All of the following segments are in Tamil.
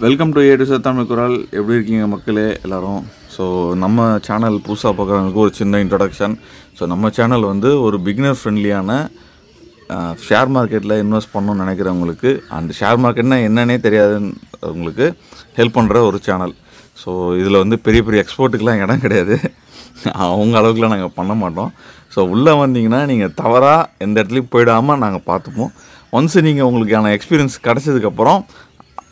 Welcome to A to Z Tamil குரல். எப்படி இருக்கீங்க மக்களே எல்லாரும்? ஸோ நம்ம சேனல் புதுசாக பார்க்குறவங்களுக்கு ஒரு சின்ன இன்ட்ரடக்ஷன். ஸோ நம்ம சேனல் வந்து ஒரு பிகினர் ஃப்ரெண்ட்லியான ஷேர் மார்க்கெட்டில் இன்வெஸ்ட் பண்ணணும்னு நினைக்கிறவங்களுக்கு அண்ட் ஷேர் மார்க்கெட்னா என்னன்னே தெரியாதுங்களுக்கு ஹெல்ப் பண்ணுற ஒரு சேனல். ஸோ இதில் வந்து பெரிய பெரிய எக்ஸ்போர்ட்டுக்கெலாம் இடம் கிடையாது, அவங்க அளவுக்குலாம் நாங்கள் பண்ண மாட்டோம். ஸோ உள்ளே வந்தீங்கன்னா நீங்கள் தவறாக எந்த இடத்துலையும் போயிடாமல் நாங்கள் பார்த்துப்போம். ஒன்ஸ் நீங்கள் உங்களுக்கான எக்ஸ்பீரியன்ஸ் கிடச்சதுக்கப்புறம்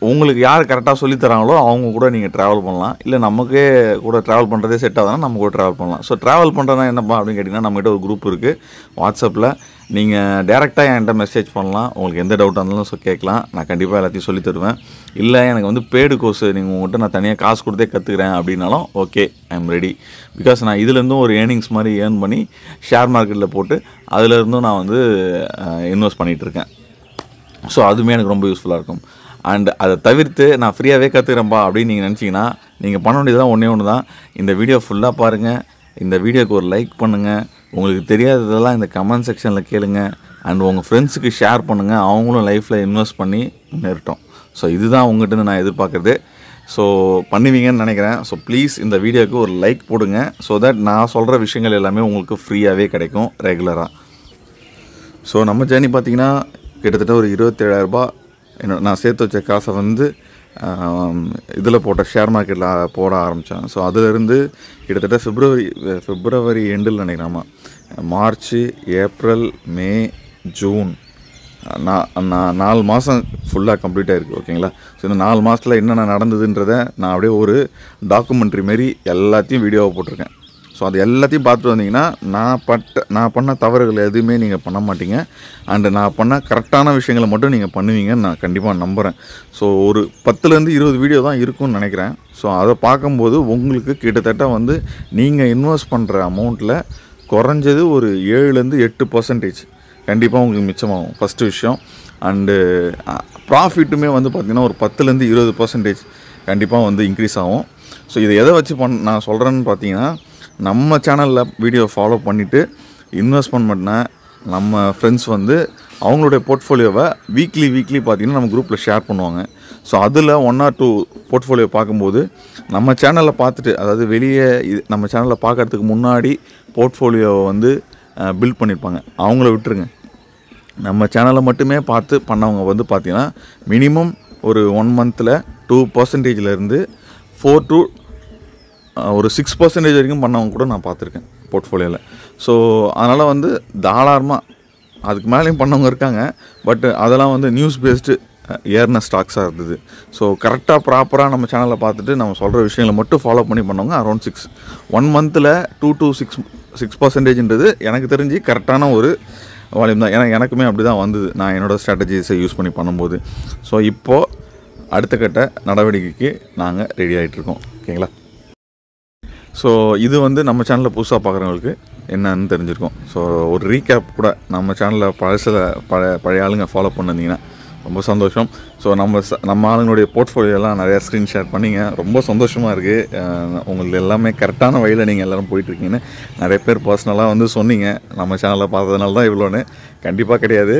உங்களுக்கு யார் கரெக்டாக சொல்லித்தராங்களோ அவங்க கூட நீங்கள் ட்ராவல் பண்ணலாம். இல்லை நமக்கே கூட ட்ராவல் பண்ணுறதே செட் ஆகுதுன்னா நம்ம கூட ட்ராவல் பண்ணலாம். ஸோ ட்ராவல் பண்ணுறதுனா என்னப்பா அப்படின்னு கேட்டிங்கன்னா, நம்மகிட்ட ஒரு குரூப் இருக்குது வாட்ஸ்அப்பில். நீங்கள் டேரெக்டாக என்கிட்ட மெசேஜ் பண்ணலாம், உங்களுக்கு எந்த டவுட்டாக இருந்தாலும் கேட்கலாம். நான் கண்டிப்பாக எல்லாத்தையும் சொல்லி தருவேன். இல்லை எனக்கு வந்து பெய்டு கோர்ஸ் நீங்கள் உங்கள்கிட்ட நான் தனியாக காசு கொடுத்தே கற்றுக்கிறேன் அப்படின்னாலும் okay, I am ready. Because நான் இதுலேருந்தும் ஒரு ஏர்னிங்ஸ் மாதிரி ஏர்ன் பண்ணி ஷேர் மார்க்கெட்டில் போட்டு அதுலேருந்தும் நான் வந்து இன்வெஸ்ட் பண்ணிகிட்ருக்கேன். ஸோ அதுவுமே எனக்கு ரொம்ப யூஸ்ஃபுல்லாக இருக்கும். அண்ட் அதை தவிர்த்து நான் ஃப்ரீயாகவே கற்றுக்கிறேன்ப்பா அப்படின்னு நீங்கள் நினச்சிங்கன்னா நீங்கள் பண்ண வேண்டியதுதான் ஒன்றே ஒன்று தான். இந்த வீடியோ ஃபுல்லாக பாருங்கள், இந்த வீடியோக்கு ஒரு லைக் பண்ணுங்கள், உங்களுக்கு தெரியாததெல்லாம் இந்த கமெண்ட் செக்ஷனில் கேளுங்க, அண்ட் உங்கள் ஃப்ரெண்ட்ஸுக்கு ஷேர் பண்ணுங்கள், அவங்களும் லைஃப்பில் இன்வெஸ்ட் பண்ணி முன்னேறட்டும். ஸோ இதுதான் உங்கள்கிட்ட நான் எதிர்பார்க்குறது. ஸோ பண்ணுவீங்கன்னு நினைக்கிறேன். ஸோ ப்ளீஸ் இந்த வீடியோவுக்கு ஒரு லைக் போடுங்க, ஸோ தட் நான் சொல்கிற விஷயங்கள் எல்லாமே உங்களுக்கு ஃப்ரீயாகவே கிடைக்கும் ரெகுலராக. ஸோ நம்ம ஜேர்னி பார்த்திங்கன்னா கிட்டத்தட்ட ஒரு 27,000 நான் சேர்த்து வச்ச காசை வந்து இதில் போட்ட ஷேர் மார்க்கெட்டில் போட ஆரம்பித்தேன். ஸோ அதிலிருந்து கிட்டத்தட்ட பிப்ரவரி எண்டில் நினைக்கிறாமா, மார்ச், ஏப்ரல், மே, ஜூன், நான் 4 மாதம் ஃபுல்லாக கம்ப்ளீட் ஆகிருக்கு. ஓகேங்களா? ஸோ இந்த 4 மாதத்தில் என்னென்ன நடந்ததுன்றதை நான் அப்படியே ஒரு டாக்குமெண்ட்ரி மாரி எல்லாத்தையும் வீடியோவை போட்டிருக்கேன். ஸோ அது எல்லாத்தையும் பார்த்துட்டு வந்தீங்கன்னா நான் பண்ண தவறுகள் எதுவுமே நீங்கள் பண்ண மாட்டீங்க. அண்டு நான் பண்ண கரெக்டான விஷயங்களை மட்டும் நீங்கள் பண்ணுவீங்கன்னு நான் கண்டிப்பாக நம்புகிறேன். ஸோ ஒரு 10லேருந்து 20 வீடியோ தான் இருக்கும்னு நினைக்கிறேன். ஸோ அதை பார்க்கும்போது உங்களுக்கு கிட்டத்தட்ட வந்து நீங்கள் இன்வெஸ்ட் பண்ணுற அமௌண்ட்டில் குறைஞ்சது ஒரு 7லேருந்து 8% கண்டிப்பாக உங்களுக்கு மிச்சமாகும் ஃபஸ்ட்டு விஷயம். அண்டு ப்ராஃபிட்டுமே வந்து பார்த்திங்கன்னா ஒரு 10லேருந்து 20% கண்டிப்பாக வந்து இன்க்ரீஸ் ஆகும். ஸோ இதை எதை வச்சு நான் சொல்கிறேன்னு பார்த்தீங்கன்னா, நம்ம சேனலில் வீடியோ ஃபாலோ பண்ணிவிட்டு இன்வெஸ்ட்மெண்ட் பண்ண நம்ம ஃப்ரெண்ட்ஸ் வந்து அவங்களுடைய போர்ட்ஃபோலியோவை வீக்லி பார்த்திங்கன்னா நம்ம குரூப்பில் ஷேர் பண்ணுவாங்க. ஸோ அதில் 1 or 2 போர்ட்ஃபோலியோ பார்க்கும்போது நம்ம சேனலில் பார்த்துட்டு, அதாவது வெளியே நம்ம சேனலில் பார்க்குறதுக்கு முன்னாடி போர்ட்ஃபோலியோவை வந்து பில்ட் பண்ணியிருப்பாங்க, அவங்கள விட்டுருங்க. நம்ம சேனலை மட்டுமே பார்த்து பண்ணவங்க வந்து பார்த்திங்கன்னா மினிமம் ஒரு 1 மந்தில் 2%லேருந்து 4 to ஒரு 6% வரைக்கும் பண்ணவங்க கூட நான் பார்த்துருக்கேன் போர்ட்ஃபோலியோவில். ஸோ அதனால் வந்து தாராளமாக அதுக்கு மேலேயும் பண்ணவங்க இருக்காங்க. பட் அதெல்லாம் வந்து நியூஸ் பேஸ்டு ஏர்ன ஸ்டாக்ஸாக இருந்தது. ஸோ கரெக்டாக ப்ராப்பராக நம்ம சேனலில் பார்த்துட்டு நம்ம சொல்கிற விஷயங்களை மட்டும் ஃபாலோ பண்ணி பண்ணவங்க அரௌண்ட் 1 மந்தில் 2 to 6%ன்றது எனக்கு தெரிஞ்சு கரெக்டான ஒரு வால்யூம் தான். ஏன்னா எனக்குமே அப்படி தான் வந்தது, நான் என்னோடய ஸ்ட்ராட்டஜிஸை யூஸ் பண்ணி பண்ணும்போது. ஸோ இப்போது அடுத்த கட்ட நடவடிக்கைக்கு நாங்கள் ரெடி ஆகிட்ருக்கோம். ஓகேங்களா? ஸோ இது வந்து நம்ம சேனலில் புதுசாக பார்க்குறவங்களுக்கு என்னன்னு தெரிஞ்சிருக்கும். ஸோ ஒரு ரீகேப் கூட நம்ம சேனலில் பழைய ஆளுங்க ஃபாலோ பண்ணிருந்தீங்கன்னா ரொம்ப சந்தோஷம். ஸோ நம்ம ஆளுங்களுடைய போர்ட்ஃபோலியோலாம் நிறையா ஸ்க்ரீன் ஷேர் பண்ணிங்க, ரொம்ப சந்தோஷமாக இருக்குது. உங்களுக்கு எல்லாமே கரெக்டான வழியில் நீங்கள் எல்லோரும் போயிட்டுருக்கீங்கன்னு நிறைய பேர் பர்சனலாக வந்து சொன்னீங்க. நம்ம சேனலில் பார்த்ததுனால தான் இவ்வளோன்னு கண்டிப்பாக கிடையாது.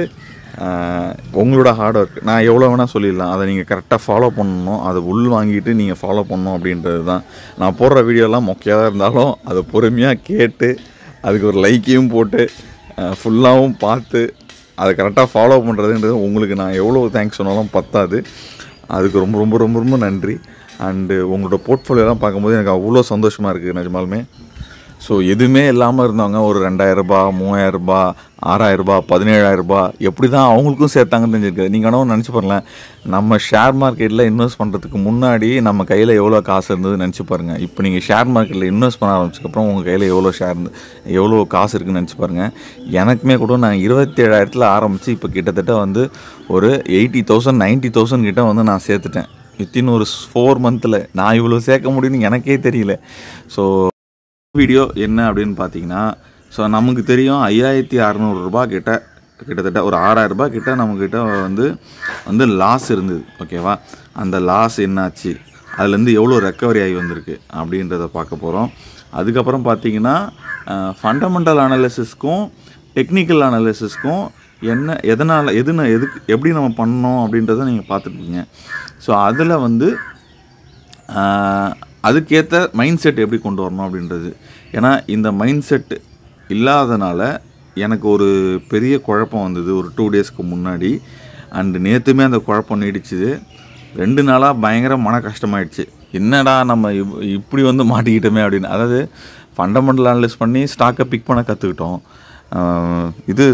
உங்களோட ஹார்ட் ஒர்க் நான் எவ்வளோ வேணால் சொல்லிடலாம், அதை நீங்கள் கரெக்டாக ஃபாலோ பண்ணணும், அதை உள் வாங்கிட்டு நீங்கள் ஃபாலோ பண்ணணும் அப்படின்றது தான். நான் போடுற வீடியோலாம் மொக்கையாக தான் இருந்தாலும் அதை பொறுமையாக கேட்டு அதுக்கு ஒரு லைக்கையும் போட்டு ஃபுல்லாகவும் பார்த்து அதை கரெக்டாக ஃபாலோ பண்ணுறதுன்றது உங்களுக்கு நான் எவ்வளோ தேங்க்ஸ் சொன்னாலும் பத்தாது. அதுக்கு ரொம்ப ரொம்ப ரொம்ப ரொம்ப நன்றி. அண்டு உங்களோட போர்ட்ஃபோலியோலாம் பார்க்கும்போது எனக்கு அவ்வளோ சந்தோஷமாக இருக்குது நிஜமாலுமே. ஸோ எதுவுமே இல்லாமல் இருந்தவங்க ஒரு 2,000, 3,000, 6,000, 17,000 எப்படி தான் அவங்களுக்கும் சேர்த்தாங்கன்னு தெரிஞ்சிருக்காது. நீங்கள் வேணால் நினச்சி பாருங்களேன், நம்ம ஷேர் மார்க்கெட்டில் இன்வெஸ்ட் பண்ணுறதுக்கு முன்னாடி நம்ம கையில் எவ்வளோ காசு இருந்தது நினச்சி பாருங்கள். இப்போ நீங்கள் ஷேர் மார்க்கெட்டில் இன்வெஸ்ட் பண்ண ஆரம்பிச்சதுக்கப்புறம் உங்கள் கையில் எவ்வளோ காசு இருக்குதுன்னு நினச்சி பாருங்கள். எனக்குமே கூட நான் 27,000 ஆரம்பித்து இப்போ கிட்டத்தட்ட வந்து ஒரு 80,000 90,000 கிட்ட வந்து நான் சேர்த்துட்டேன் வித்தின் ஒரு 4 மந்தில். நான் இவ்வளோ சேர்க்க முடியும்னு எனக்கே தெரியல. ஸோ வீடியோ என்ன அப்படின்னு பார்த்தீங்கன்னா, ஸோ நமக்கு தெரியும் 5,600 கிட்ட, கிட்டத்தட்ட ஒரு 6,000 கிட்ட நம்மக்கிட்ட வந்து லாஸ் இருந்தது. ஓகேவா? அந்த லாஸ் என்னாச்சு, அதுலேருந்து எவ்வளோ ரெக்கவரி ஆகி வந்திருக்கு அப்படின்றத பார்க்க போகிறோம். அதுக்கப்புறம் பார்த்தீங்கன்னா ஃபண்டமெண்டல் அனாலிசிஸ்க்கும் டெக்னிக்கல் அனாலிசிஸ்க்கும் எதனால் எதுக்கு எப்படி நம்ம பண்ணணும் அப்படின்றத நீங்கள் பார்த்துருப்பீங்க. ஸோ அதில் வந்து அதுக்கேற்ற மைண்ட் செட் எப்படி கொண்டு வரணும் அப்படின்றது. ஏன்னா இந்த மைண்ட் செட் இல்லாதனால எனக்கு ஒரு பெரிய குழப்பம் வந்தது ஒரு 2 டேஸ்க்கு முன்னாடி. அண்டு நேற்றுமே அந்த குழப்பம் நீடிச்சுது. 2 நாளாக பயங்கர மன கஷ்டமாயிடுச்சு. என்னடா நம்ம இப்படி வந்து மாட்டிக்கிட்டோமே அப்படின்னு. அதாவது ஃபண்டமெண்டல் அனலைஸ் பண்ணி ஸ்டாக்கை பிக் பண்ண கற்றுக்கிட்டோம். இது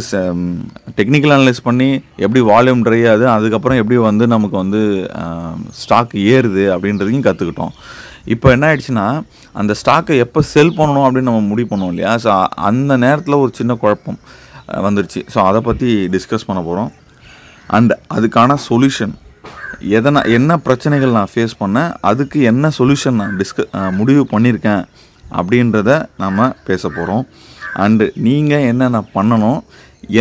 டெக்னிக்கல் அனலைஸ் பண்ணி எப்படி வால்யூம் ட்ரை ஆகுது, அதுக்கப்புறம் எப்படி வந்து நமக்கு வந்து ஸ்டாக் ஏறுது அப்படின்றதையும் கற்றுக்கிட்டோம். இப்போ என்ன ஆயிடுச்சுன்னா அந்த ஸ்டாக்கை எப்போ செல் பண்ணணும் அப்படின்னு நம்ம முடிவு பண்ணுவோம் இல்லையா. ஸோ அந்த நேரத்தில் ஒரு சின்ன குழப்பம் வந்துருச்சு. ஸோ அதை பற்றி டிஸ்கஸ் பண்ண போகிறோம். அண்ட் அதுக்கான சொல்யூஷன் என்ன பிரச்சனைகள் நான் ஃபேஸ் பண்ணேன், அதுக்கு என்ன சொல்யூஷன் நான் முடிவு பண்ணியிருக்கேன் அப்படின்றத நம்ம பேச போகிறோம். அண்டு நீங்கள் என்னென்ன பண்ணணும்,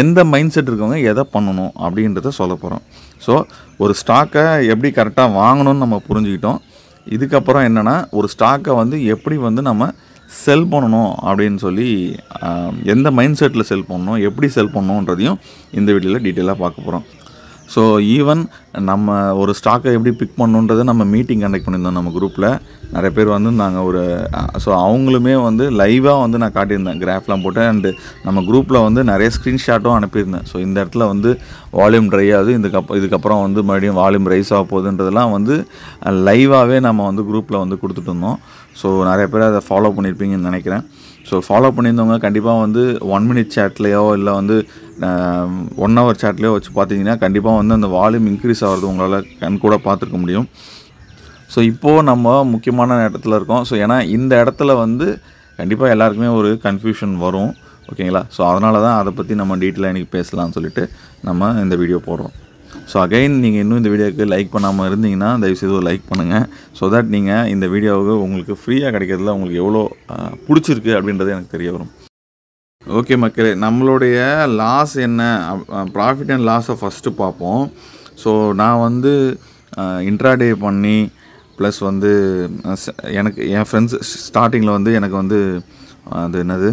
எந்த மைண்ட் செட் இருக்கவங்க எதை பண்ணணும் அப்படின்றத சொல்ல போகிறோம். ஸோ ஒரு ஸ்டாக்கை எப்படி கரெக்டாக வாங்கணும்னு நம்ம புரிஞ்சுக்கிட்டோம். இதுக்கப்புறம் என்னென்னா ஒரு ஸ்டாக்கை வந்து எப்படி வந்து நம்ம செல் பண்ணணும் அப்படின்னு சொல்லி எந்த மைண்ட் செட்டில் செல் பண்ணணும், எப்படி செல் பண்ணணுன்றதையும் இந்த வீடியோவில் டீட்டெயிலாக பார்க்க போகிறோம். ஸோ ஈவன் நம்ம ஒரு ஸ்டாக்கை எப்படி பிக் பண்ணணுன்றதை நம்ம மீட்டிங் கண்டக்ட் பண்ணியிருந்தோம் நம்ம குரூப்பில். நிறைய பேர் வந்து நாங்கள் ஸோ அவங்களுமே வந்து லைவாக வந்து நான் காட்டியிருந்தேன், கிராஃப்லாம் போட்டு. அண்டு நம்ம குரூப்பில் வந்து நிறைய ஸ்க்ரீன்ஷாட்டும் அனுப்பியிருந்தேன். ஸோ இந்த இடத்துல வந்து வால்யூம் ட்ரை ஆகுது, இதுக்கப்புறம் வந்து மறுபடியும் வால்யூம் ரைஸ் ஆக போகுதுன்றதெல்லாம் வந்து லைவாகவே நம்ம வந்து குரூப்பில் வந்து கொடுத்துட்டு இருந்தோம். ஸோ நிறைய பேர் அதை ஃபாலோ பண்ணியிருப்பீங்கன்னு நினைக்கிறேன். ஸோ ஃபாலோ பண்ணியிருந்தவங்க கண்டிப்பாக வந்து 1 மினிட் சேட்லேயோ இல்லை வந்து 1 ஹவர் சேட்லேயோ வச்சு பார்த்தீங்கன்னா கண்டிப்பாக வந்து அந்த வால்யூம் இன்க்ரீஸ் ஆகிறது உங்களால் கண் கூட பார்த்துருக்க முடியும். ஸோ இப்போது நம்ம முக்கியமான இடத்துல இருக்கோம். ஸோ ஏன்னா இந்த இடத்துல வந்து கண்டிப்பாக எல்லாருக்குமே ஒரு கன்ஃபியூஷன் வரும், ஓகேங்களா. ஸோ அதனால தான் அதை பற்றி நம்ம டீட்டெயிலாக இன்றைக்கி பேசலாம்னு சொல்லிட்டு நம்ம இந்த வீடியோ போடுறோம். ஸோ அகைன் நீங்கள் இன்னும் இந்த வீடியோவுக்கு லைக் பண்ணாமல் இருந்தீங்கன்னா தயவுசெய்து ஒரு லைக் பண்ணுங்கள். ஸோ தட் நீங்கள் இந்த வீடியோவுக்கு உங்களுக்கு ஃப்ரீயாக கிடைக்கிறதுல உங்களுக்கு எவ்வளோ பிடிச்சிருக்கு அப்படின்றது எனக்கு தெரிய வரும். ஓகே மக்களே, நம்மளுடைய லாஸ் என்ன, ப்ராஃபிட் அண்ட் லாஸை ஃபஸ்ட்டு பார்ப்போம். ஸோ நான் வந்து இன்ட்ராடே பண்ணி ப்ளஸ் வந்து எனக்கு என் ஃப்ரெண்ட்ஸ் ஸ்டார்டிங்கில் வந்து எனக்கு வந்து அது என்னது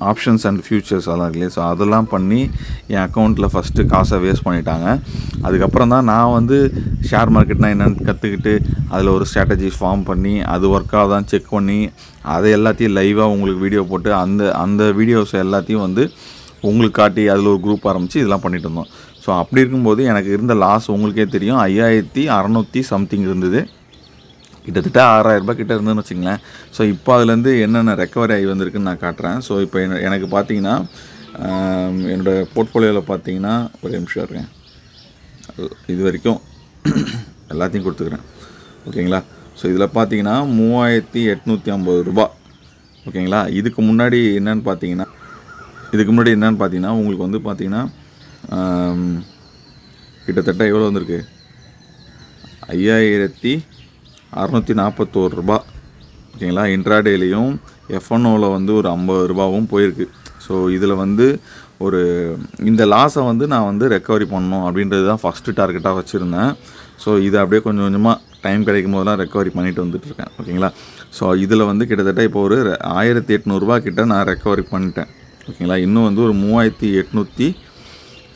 ஆப்ஷன்ஸ் அண்ட் ஃபியூச்சர்ஸ் அதெல்லாம் இல்லையா. ஸோ அதெல்லாம் பண்ணி என் அக்கௌண்ட்டில் ஃபஸ்ட்டு காசை வேஸ்ட் பண்ணிட்டாங்க. அதுக்கப்புறம் தான் நான் வந்து ஷேர் மார்க்கெட்னால் என்னென்னு கற்றுக்கிட்டு அதில் ஒரு ஸ்ட்ராட்டஜி ஃபார்ம் பண்ணி அது ஒர்க்காக தான் செக் பண்ணி அதை எல்லாத்தையும் லைவாக உங்களுக்கு வீடியோ போட்டு அந்த வீடியோஸ் எல்லாத்தையும் வந்து உங்களுக்கு காட்டி அதில் ஒரு குரூப் ஆரம்பித்து இதெல்லாம் பண்ணிட்டு இருந்தோம். ஸோ அப்படி இருக்கும்போது எனக்கு இருந்த லாஸ் உங்களுக்கே தெரியும், 5600 சம்திங் இருந்தது. கிட்டத்தட்ட 6000 ரூபாய் கிட்ட இருந்துன்னு வச்சுங்களேன். ஸோ இப்போ அதுலேருந்து என்னென்ன ரெக்கவரி ஆகி வந்திருக்குன்னு நான் காட்டுறேன். ஸோ இப்போ எனக்கு பார்த்தீங்கன்னா என்னோடய போர்ட்ஃபோலியோவில் பார்த்தீங்கன்னா ஒரு நிமிஷம் இருக்கேன், இது வரைக்கும் எல்லாத்தையும் கொடுத்துக்கிறேன், ஓகேங்களா. ஸோ இதில் பார்த்தீங்கன்னா 3850 ரூபா, ஓகேங்களா. இதுக்கு முன்னாடி என்னென்னு பார்த்தீங்கன்னா உங்களுக்கு வந்து பார்த்தீங்கன்னா கிட்டத்தட்ட எவ்வளோ வந்திருக்கு, 5641 ரூபா, ஓகேங்களா. இன்ட்ராடேலையும் F1ஓவில் வந்து ஒரு 50 ரூபாவும் போயிருக்கு. ஸோ இதில் வந்து இந்த லாஸை வந்து நான் வந்து ரெக்கவரி பண்ணணும் அப்படின்றது தான் ஃபஸ்ட்டு டார்கெட்டாக வச்சுருந்தேன். ஸோ இதை அப்படியே கொஞ்சம் கொஞ்சமாக டைம் கிடைக்கும் போதெல்லாம் ரெக்கவரி பண்ணிட்டு வந்துட்டுருக்கேன், ஓகேங்களா. ஸோ இதில் வந்து கிட்டத்தட்ட இப்போ ஒரு 1800 ரூபா கிட்ட நான் ரெக்கவரி பண்ணிட்டேன், ஓகேங்களா. இன்னும் வந்து ஒரு 3800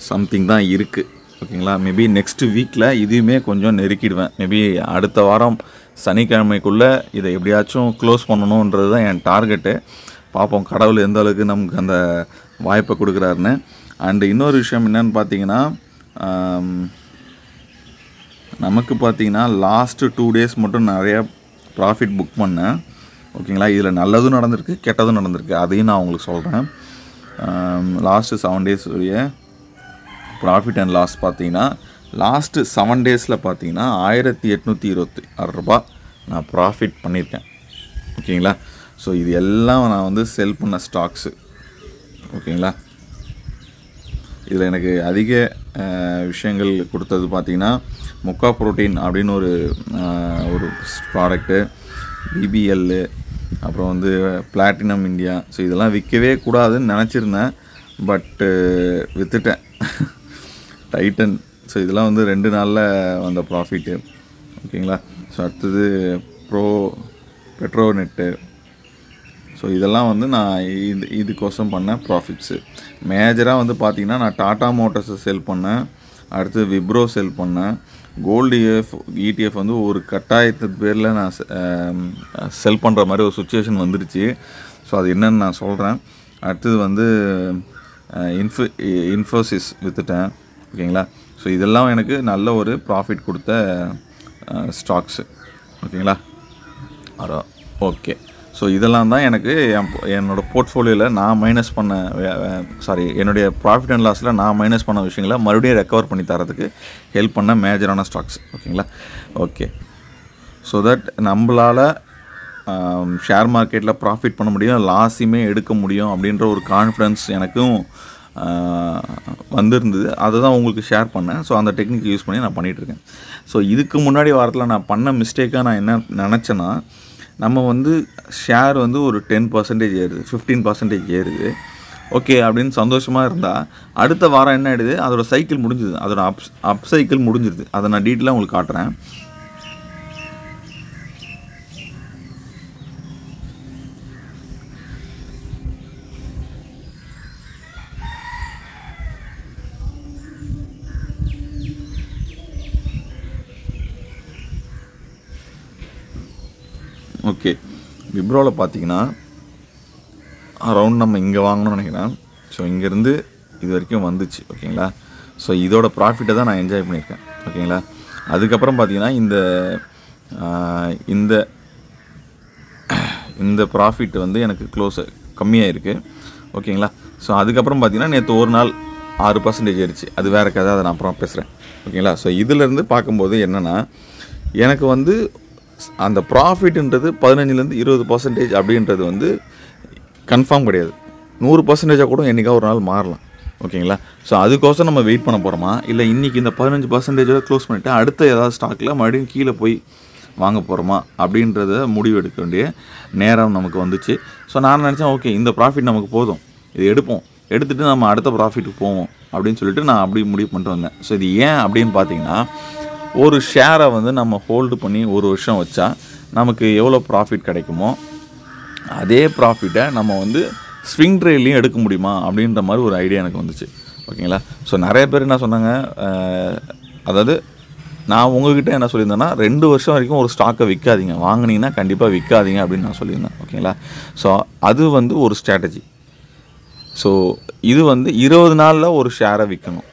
சம்திங் தான் இருக்குது, ஓகேங்களா. மேபி நெக்ஸ்ட் வீக்கில் இதுவுமே கொஞ்சம் நெருக்கிடுவேன். மேபி அடுத்த வாரம் சனிக்கிழமைக்குள்ளே இதை எப்படியாச்சும் க்ளோஸ் பண்ணணுன்றது தான் என் டார்கெட்டு. பார்ப்போம் கடவுள் எந்த அளவுக்கு நமக்கு அந்த வாய்ப்பை கொடுக்குறாருன்னு. அண்டு இன்னொரு விஷயம் என்னென்னு பார்த்தீங்கன்னா நமக்கு பார்த்தீங்கன்னா லாஸ்ட்டு 2 டேஸ் மட்டும் நிறையா ப்ராஃபிட் புக் பண்ணேன், ஓகேங்களா. இதில் நல்லதும் நடந்திருக்கு கெட்டதும் நடந்திருக்கு, அதையும் நான் உங்களுக்கு சொல்கிறேன். லாஸ்ட்டு 7 டேஸ் உடைய ப்ராஃபிட் அண்ட் லாஸ் பார்த்தீங்கன்னா லாஸ்ட்டு 7 டேஸில் பார்த்தீங்கன்னா 1826 ரூபா நான் ப்ராஃபிட் பண்ணியிருக்கேன், ஓகேங்களா. ஸோ இது எல்லாம் நான் வந்து செல் பண்ண ஸ்டாக்ஸு, ஓகேங்களா. இதில் எனக்கு அதிக விஷயங்கள் கொடுத்தது பார்த்திங்கன்னா முக்கா ப்ரோட்டீன் அப்படின்னு ஒரு ப்ராடக்ட்டு, BBL, அப்புறம் வந்து பிளாட்டினம் இந்தியா. ஸோ இதெல்லாம் விற்கவே கூடாதுன்னு நினச்சிருந்தேன், பட்டு விற்றுட்டேன். டைட்டன், ஸோ இதெல்லாம் வந்து 2 நாளில் வந்த ப்ராஃபிட்டு, ஓகேங்களா. ஸோ அடுத்தது பெட்ரோநெட்டு. ஸோ இதெல்லாம் வந்து நான் இதுக்கோசம் பண்ண ப்ராஃபிட்ஸு. மேஜராக வந்து பார்த்திங்கன்னா நான் டாடா மோட்டார்ஸை செல் பண்ணேன், அடுத்து விப்ரோ செல் பண்ணேன், கோல்டு ETF வந்து ஒரு கட்டாயத்துக்கு பேரில் நான் செல் பண்ணுற மாதிரி ஒரு சுச்சுவேஷன் வந்துருச்சு. ஸோ அது என்னன்னு நான் சொல்கிறேன். அடுத்தது வந்து இன்ஃபோசிஸ் விற்றுட்டேன். ஓகேங்களா. ஸோ இதெல்லாம் எனக்கு நல்ல ஒரு ப்ராஃபிட் கொடுத்த ஸ்டாக்ஸு. ஓகேங்களா. ஓகே. ஸோ இதெல்லாம் தான் எனக்கு என்னோடய போர்ட்ஃபோலியோவில் நான் மைனஸ் பண்ண என்னுடைய ப்ராஃபிட் அண்ட் லாஸில் நான் மைனஸ் பண்ண விஷயங்களை மறுபடியும் ரெக்கவர் பண்ணி தரதுக்கு ஹெல்ப் பண்ண மேஜரான ஸ்டாக்ஸ். ஓகேங்களா. ஓகே. ஸோ தட் நம்மளால் ஷேர் மார்க்கெட்டில் ப்ராஃபிட் பண்ண முடியும், லாஸையுமே எடுக்க முடியும் அப்படின்ற ஒரு கான்ஃபிடன்ஸ் எனக்கும் வந்திருந்தது. அதை தான் உங்களுக்கு ஷேர் பண்ணேன். ஸோ அந்த டெக்னிக் யூஸ் பண்ணி நான் பண்ணிகிட்ருக்கேன். ஸோ இதுக்கு முன்னாடி வாரத்தில் நான் பண்ண மிஸ்டேக்காக நான் என்ன நினச்சேன்னா, நம்ம வந்து ஷேர் வந்து ஒரு 10% ஏறுது, 15% ஏறுது, ஓகே அப்படின்னு சந்தோஷமாக இருந்தால் அடுத்த வாரம் என்ன ஆகிடுது, அதோட சைக்கிள் முடிஞ்சுது, அதோட அப் சைக்கிள் முடிஞ்சிருது. அதை நான் டீட்டெயிலாக உங்களுக்கு காட்டுறேன். ஓகே. விப்ரோவில் பார்த்தீங்கன்னா அரௌண்ட் நம்ம இங்கே வாங்கணும்னு நினைக்கிறேன். ஸோ இங்கேருந்து இது வரைக்கும் வந்துச்சு. ஓகேங்களா. ஸோ இதோட ப்ராஃபிட்டை தான் நான் என்ஜாய் பண்ணியிருக்கேன். ஓகேங்களா. அதுக்கப்புறம் பார்த்தீங்கன்னா இந்த இந்த ப்ராஃபிட் வந்து எனக்கு க்ளோஸ் கம்மியாக இருக்குது. ஓகேங்களா. ஸோ அதுக்கப்புறம் பார்த்தீங்கன்னா நேற்று ஒரு நாள் 6% ஏறிச்சு. அது வேறு கதை, அதை நான் அப்புறம் பேசுகிறேன். ஓகேங்களா. ஸோ இதிலேருந்து பார்க்கும்போது என்னென்னா, எனக்கு வந்து அந்த ப்ராஃபிட்ன்றது 15% 20% அப்படின்றது வந்து கன்ஃபார்ம் கிடையாது. 100% கூட என்றைக்கா ஒரு நாள் மாறலாம். ஓகேங்களா. ஸோ அதுக்கோசம் நம்ம வெயிட் பண்ண போகிறோமா, இல்லை இன்றைக்கி இந்த 15% க்ளோஸ் பண்ணிவிட்டு அடுத்த ஏதாவது ஸ்டாக்கில் மறுபடியும் கீழே போய் வாங்க போகிறோமா அப்படின்றத முடிவு எடுக்க வேண்டிய நேரம் நமக்கு வந்துச்சு. ஸோ நான் நினச்சேன், ஓகே இந்த ப்ராஃபிட் நமக்கு போதும், இது எடுத்துகிட்டு நம்ம அடுத்த ப்ராஃபிட்டுக்கு போவோம் அப்படின்னு சொல்லிட்டு நான் அப்படி முடிவு பண்ணிட்டு வந்தேன். ஸோ இது ஏன் அப்படின்னு பார்த்தீங்கன்னா, ஒரு ஷேரை வந்து நம்ம ஹோல்டு பண்ணி ஒரு வருஷம் வச்சா நமக்கு எவ்வளோ ப்ராஃபிட் கிடைக்குமோ அதே ப்ராஃபிட்டை நம்ம வந்து ஸ்விங் ட்ரேட்லையும் எடுக்க முடியுமா அப்படின்ற மாதிரி ஒரு ஐடியா எனக்கு வந்துச்சு. ஓகேங்களா. ஸோ நிறைய பேர் என்ன சொன்னாங்க, அதாவது நான் உங்கள்கிட்ட என்ன சொல்லியிருந்தேன்னா, 2 வருஷம் வரைக்கும் ஒரு ஸ்டாக்கை விற்காதீங்க, வாங்கினீங்கன்னா கண்டிப்பாக விற்காதீங்க அப்படின்னு நான் சொல்லியிருந்தேன். ஓகேங்களா. ஸோ அது வந்து ஒரு ஸ்ட்ராட்டஜி. ஸோ இது வந்து 20 நாளில் ஒரு ஷேரை விற்கணும்,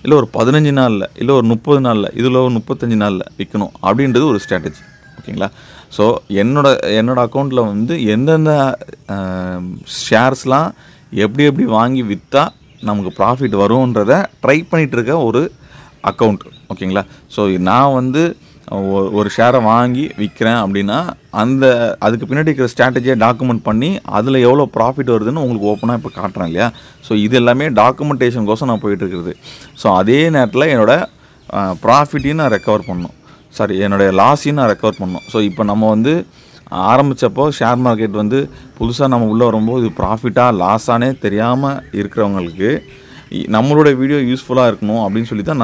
இல்லை ஒரு 15 நாளில், இல்லை ஒரு 30 நாளில், இதில் ஒரு 35 நாளில் விற்கணும் அப்படின்றது ஒரு ஸ்ட்ராட்டஜி. ஓகேங்களா. ஸோ என்னோடய அக்கௌண்ட்டில் வந்து எந்தெந்த ஷேர்ஸ்லாம் எப்படி வாங்கி விற்றா நமக்கு ப்ராஃபிட் வரும்ன்றதை ட்ரை பண்ணிகிட்ருக்க ஒரு அக்கௌண்ட். ஓகேங்களா. ஸோ நான் வந்து ஒரு ஷேரை வாங்கி விற்கிறேன் அப்படின்னா அதுக்கு பின்னாடி இருக்கிற ஸ்ட்ராட்டஜியை டாக்குமெண்ட் பண்ணி அதில் எவ்வளோ ப்ராஃபிட் வருதுன்னு உங்களுக்கு ஓப்பனாக இப்போ காட்டுறேன் இல்லையா. ஸோ இது எல்லாமே டாக்குமெண்டேஷனுக்கோசம் நான் போயிட்டுருக்குறது. ஸோ அதே நேரத்தில் என்னோடய ப்ராஃபிட்டையும் நான் ரெக்கவர் பண்ணணும், என்னுடைய லாஸையும் நான் ரெக்கவர் பண்ணணும். ஸோ இப்போ நம்ம வந்து ஆரம்பித்தப்போ ஷேர் மார்க்கெட் வந்து புதுசாக நம்ம உள்ளே வரும்போது இது ப்ராஃபிட்டாக லாஸானே தெரியாமல் இருக்கிறவங்களுக்கு நம்மளுடைய வீடியோ யூஸ்ஃபுல்லாக இருக்கணும் அப்படின்னு சொல்லி தான்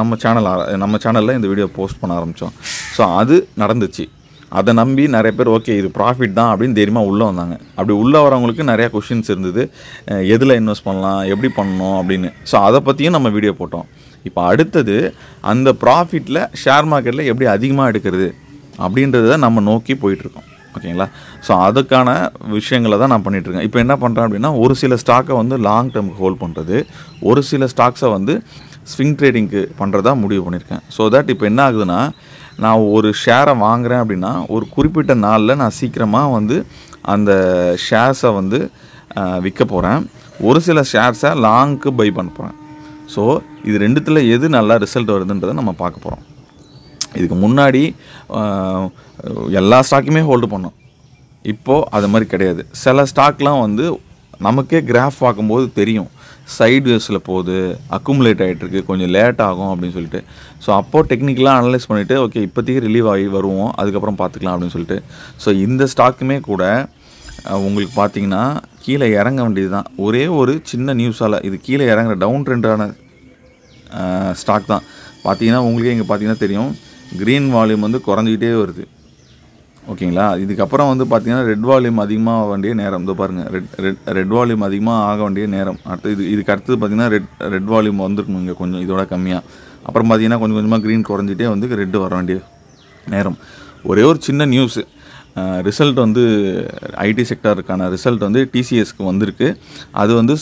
நம்ம சேனலில் இந்த வீடியோ போஸ்ட் பண்ண ஆரம்பித்தோம். ஸோ அது நடந்துச்சு. அதை நம்பி நிறைய பேர் ஓகே இது ப்ராஃபிட் தான் அப்படின்னு தைரியமாக உள்ளே வந்தாங்க. அப்படி உள்ளே வரவங்களுக்கு நிறையா கொஷின்ஸ் இருந்தது, எதில் இன்வெஸ்ட் பண்ணலாம், எப்படி பண்ணணும் அப்படின்னு. ஸோ அதை பற்றியும் நம்ம வீடியோ போட்டோம். இப்போ அடுத்தது அந்த ப்ராஃபிட்டில் ஷேர் மார்க்கெட்டில் எப்படி அதிகமாக எடுக்கிறது அப்படின்றத நம்ம நோக்கி போயிட்டுருக்கோம். ஓகேங்களா. ஸோ அதுக்கான விஷயங்களை தான் நான் பண்ணிகிட்ருக்கேன். இப்போ என்ன பண்ணுறேன் அப்படின்னா, ஒரு சில ஸ்டாக்கை வந்து லாங் டேர்முக்கு ஹோல்ட் பண்ணுறது, ஒரு சில ஸ்டாக்ஸை வந்து ஸ்விங் ட்ரேடிங்க்கு பண்ணுறதா முடிவு பண்ணியிருக்கேன். ஸோ தட் இப்போ என்ன ஆகுதுன்னா, நான் ஒரு ஷேரை வாங்குகிறேன் அப்படின்னா ஒரு குறிப்பிட்ட நாளில் நான் சீக்கிரமாக வந்து அந்த ஷேர்ஸை வந்து விற்க போகிறேன். ஒரு சில ஷேர்ஸை லாங்க்கு பை பண்ண போகிறேன். ஸோ இது ரெண்டுத்தில் எது நல்லா ரிசல்ட் வருதுன்றதை நம்ம பார்க்க போகிறோம். இதுக்கு முன்னாடி எல்லா ஸ்டாக்குமே ஹோல்டு பண்ணோம். இப்போது அது மாதிரி கிடையாது. சில ஸ்டாக்லாம் வந்து நமக்கே கிராஃப் பார்க்கும்போது தெரியும், சைடு வேஸில் போகுது, அக்குமுலேட் ஆகிட்டுருக்கு, கொஞ்சம் லேட் ஆகும் அப்படின்னு சொல்லிட்டு. ஸோ அப்போது டெக்னிக்கலாக அனலைஸ் பண்ணிவிட்டு ஓகே இப்போதைக்கு ரிலீவ் ஆகி வருவோம், அதுக்கப்புறம் பார்த்துக்கலாம் அப்படின்னு சொல்லிட்டு. ஸோ இந்த ஸ்டாக்குமே கூட உங்களுக்கு பார்த்தீங்கன்னா கீழே இறங்க வேண்டியது தான். ஒரே ஒரு சின்ன நியூஸால் இது கீழே இறங்குற டவுன் ட்ரெண்டான ஸ்டாக் தான். பார்த்தீங்கன்னா உங்களுக்கே இங்கே பார்த்தீங்கன்னா தெரியும், க்ரீன் வால்யூம் வந்து குறைஞ்சிக்கிட்டே வருது. ஓகேங்களா. இதுக்கப்புறம் வந்து பார்த்தீங்கன்னா ரெட் வால்யூம் அதிகமாக ஆக வேண்டிய நேரம். இதோ பாருங்கள், ரெட் வால்யூம் அதிகமாக ஆக வேண்டிய நேரம். இதுக்கு அடுத்தது பார்த்தீங்கன்னா ரெட் வால்யூம் வந்துருக்கணும் இங்கே கொஞ்சம் இதோட கம்மியாக. அப்புறம் பார்த்தீங்கன்னா கொஞ்சம் கொஞ்சமாக க்ரீன் குறைஞ்சிட்டே வந்து ரெட்டு வர வேண்டிய நேரம். ஒரே ஒரு சின்ன நியூஸு, ரிசல்ட் வந்து ஐடி செக்டாருக்கான ரிசல்ட் வந்து டிசிஎஸ்க்கு வந்திருக்கு. அது வந்து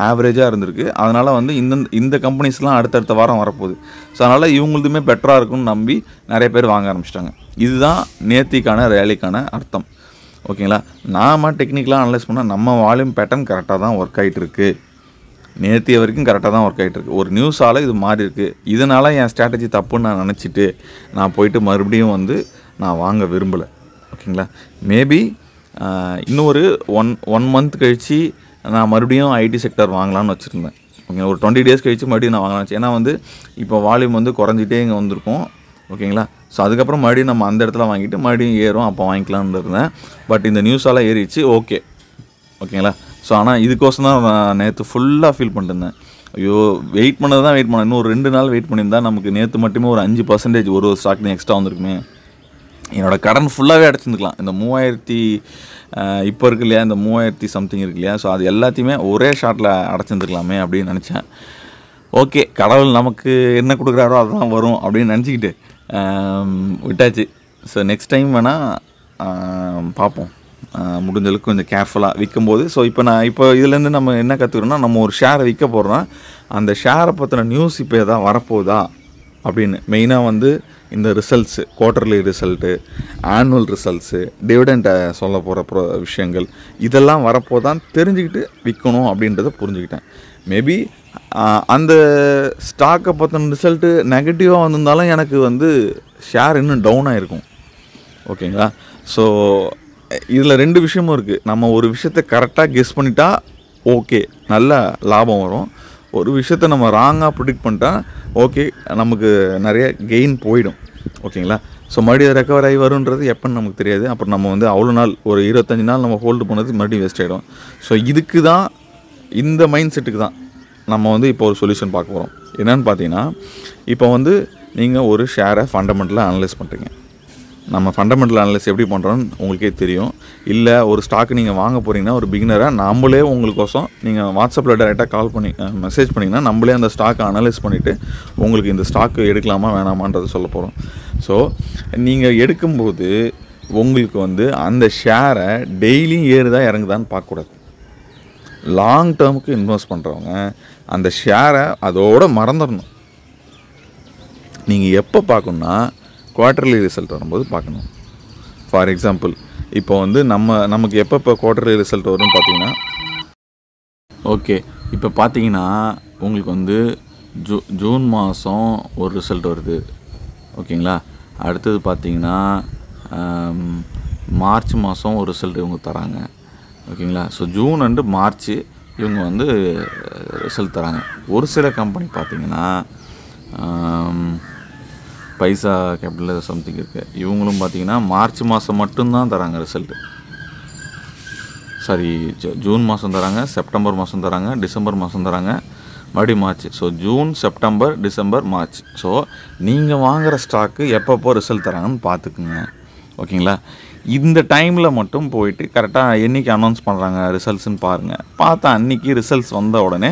ஆவரேஜாக இருந்திருக்கு. அதனால் வந்து இந்த கம்பெனிஸ்லாம் அடுத்தடுத்த வாரம் வரப்போகுது. ஸோ அதனால் இவங்களுதுமே பெட்டராக இருக்கும்னு நம்பி நிறைய பேர் வாங்க ஆரம்பிச்சிட்டாங்க. இதுதான் நேத்திக்கான ரேலிக்கான அர்த்தம். ஓகேங்களா. நாம் டெக்னிக்கலாக அனலைஸ் பண்ணால் நம்ம வால்யூம் பேட்டர்ன் கரெக்டாக தான் ஒர்க் ஆகிட்டு இருக்குது. நேற்றைய வரைக்கும் கரெக்டாக தான் ஒர்க் ஆகிட்டு இருக்குது. ஒரு நியூஸால் இது மாறி இருக்குது. இதனால் என் ஸ்ட்ராட்டஜி தப்புன்னு நான் நினச்சிட்டு நான் போயிட்டு மறுபடியும் வந்து நான் வாங்க விரும்பலை. ஓகேங்களா. மேபி இன்னும் ஒரு ஒன் மந்த் கழித்து நான் மறுபடியும் ஐடி செக்டர் வாங்கலாம்னு வச்சுருந்தேன். ஓகேங்களா. ஒரு 20 டேஸ் கழித்து மறுபடியும் நான் வாங்கலாம். ஏன்னா வந்து இப்போ வால்யூம் வந்து குறைஞ்சிட்டே இங்கே வந்திருக்கும். ஓகேங்களா. ஸோ அதுக்கப்புறம் மறுபடியும் நம்ம அந்த இடத்துல வாங்கிட்டு மறுபடியும் ஏறும், அப்போ வாங்கிக்கலான்னு இருந்தேன். பட் இந்த நியூஸால் ஏறிச்சு. ஓகேங்களா. ஸோ ஆனால் இதுக்கோசம் தான் நான் நேற்று ஃபுல்லாக ஃபீல் பண்ணிருந்தேன். ஐயோ, வெயிட் பண்ணேன். இன்னும் ஒரு 2 நாள் வெயிட் பண்ணியிருந்தா நமக்கு நேற்று மட்டுமே ஒரு 5% ஒரு ஸ்டாக் எக்ஸ்ட்ரா வந்திருக்குமே. என்னோடய கடன் ஃபுல்லாகவே அடைச்சிருந்துக்கலாம். இந்த 3000 இப்போ இருக்கு இல்லையா, இந்த 3000 சம்திங் இருக்கு இல்லையா, ஸோ அது எல்லாத்தையுமே ஒரே ஷாட்டில் அடைச்சிருந்துக்கலாமே அப்படின்னு நினச்சேன். ஓகே, கடவுள் நமக்கு என்ன கொடுக்குறாரோ அதுதான் வரும் அப்படின்னு நினச்சிக்கிட்டு விட்டாச்சு. ஸோ நெக்ஸ்ட் டைம் வேணால் பார்ப்போம். முடிஞ்சளவுக்கு கொஞ்சம் கேர்ஃபுல்லாக விற்கும்போது. ஸோ இப்போ இதுலேருந்து நம்ம என்ன கற்றுக்கிறோன்னா, நம்ம ஒரு ஷேரை விற்க போகிறோன்னா அந்த ஷேரை பற்றின நியூஸ் இப்போ எதாவது வரப்போகுதா அப்படின்னு. மெயினாக வந்து இந்த results, quarterly result, annual results, டிவிடெண்ட்டை சொல்ல போகிற விஷயங்கள் இதெல்லாம் வரப்போதான் தெரிஞ்சுக்கிட்டு விற்கணும் அப்படின்றத புரிஞ்சுக்கிட்டேன். மேபி அந்த ஸ்டாக்கை பற்றின ரிசல்ட்டு நெகட்டிவாக வந்திருந்தாலும் எனக்கு வந்து ஷேர் இன்னும் டவுன் ஆகிருக்கும். ஓகேங்களா. ஸோ இதில் 2 விஷயமும் இருக்குது. நம்ம ஒரு விஷயத்தை கரெக்டாக கெஸ் பண்ணிட்டா ஓகே, நல்ல லாபம் வரும். ஒரு விஷயத்தை நம்ம ராங்காக ப்ரிடிக்ட் பண்ணிட்டா ஓகே, நமக்கு நிறைய கெயின் போயிடும். ஓகேங்களா. ஸோ மறுபடியும் ரெக்கவர் ஆகி வருன்றது எப்போன்னு நமக்கு தெரியாது. அப்புறம் நம்ம வந்து அவ்வளோ நாள் ஒரு 25 நாள் நம்ம ஹோல்டு பண்ணது மறுபடியும் வேஸ்ட் ஆகிடும். ஸோ இதுக்கு தான், இந்த மைண்ட் செட்டுக்கு தான் நம்ம வந்து இப்போ ஒரு சொல்யூஷன் பார்க்க போகிறோம். என்னென்னு பார்த்தீங்கன்னா, இப்போ வந்து நீங்கள் ஒரு ஷேரை ஃபண்டமெண்டலாக அனலைஸ் பண்ணுறீங்க. நம்ம ஃபண்டமெண்டல் அனலைஸ் எப்படி பண்ணுறோன்னு உங்களுக்கே தெரியும். இல்லை ஒரு ஸ்டாக்கு நீங்கள் வாங்க போகிறீங்கன்னா, ஒரு பிகினராக நம்மளே உங்களுக்கோசம் நீங்கள் வாட்ஸ்அப்பில் டைரெக்டாக கால் பண்ணி மெசேஜ் பண்ணிங்கன்னா நம்மளே அந்த ஸ்டாக்கை அனலைஸ் பண்ணிவிட்டு உங்களுக்கு இந்த ஸ்டாக்கு எடுக்கலாமா வேணாமான்றது சொல்ல போகிறோம். ஸோ நீங்கள் எடுக்கும்போது உங்களுக்கு வந்து அந்த ஷேரை டெய்லியும் ஏறுதா இறங்குதான்னு பார்க்கக்கூடாது. லாங் டேர்முக்கு இன்வெஸ்ட் பண்ணுறவங்க அந்த ஷேரை அதோடு மறந்துடணும். நீங்கள் எப்போ பார்க்கணுன்னா, குவார்ட்டர்லி ரிசல்ட் வரும்போது பார்க்கணும். ஃபார் எக்ஸாம்பிள், இப்போ வந்து நமக்கு எப்போ குவார்ட்டர்லி ரிசல்ட் வரும்னு பார்த்தீங்கன்னா, ஓகே, இப்போ பார்த்தீங்கன்னா உங்களுக்கு வந்து ஜூன் மாதம் ஒரு ரிசல்ட் வருது. ஓகேங்களா. அடுத்தது பார்த்தீங்கன்னா மார்ச் மாதம் ஒரு ரிசல்ட் இவங்க தராங்க. ஓகேங்களா. ஸோ ஜூன் அண்டு மார்ச் இவங்க வந்து ரிசல்ட் தராங்க. ஒரு சில கம்பெனி பார்த்தீங்கன்னா பைசா கேபிட்டல் சம்திங் இருக்குது, இவங்களும் பார்த்தீங்கன்னா மார்ச் மாதம் மட்டும்தான் தராங்க ரிசல்ட்டு. சாரி, ஜூன் மாதம் தராங்க, செப்டம்பர் மாதம் தராங்க, டிசம்பர் மாதம் தராங்க, மறுபடியும் March. So June, September, December, March. So நீங்கள் வாங்குகிற ஸ்டாக்கு எப்பப்போ ரிசல்ட் தராங்கன்னு பார்த்துக்குங்க. ஓகேங்களா. இந்த டைமில் மட்டும் போயிட்டு கரெக்டாக என்றைக்கு அனௌன்ஸ் பண்ணுறாங்க ரிசல்ட்ஸ்ன்னு பாருங்கள். பார்த்தா அன்றைக்கி ரிசல்ட்ஸ் வந்த உடனே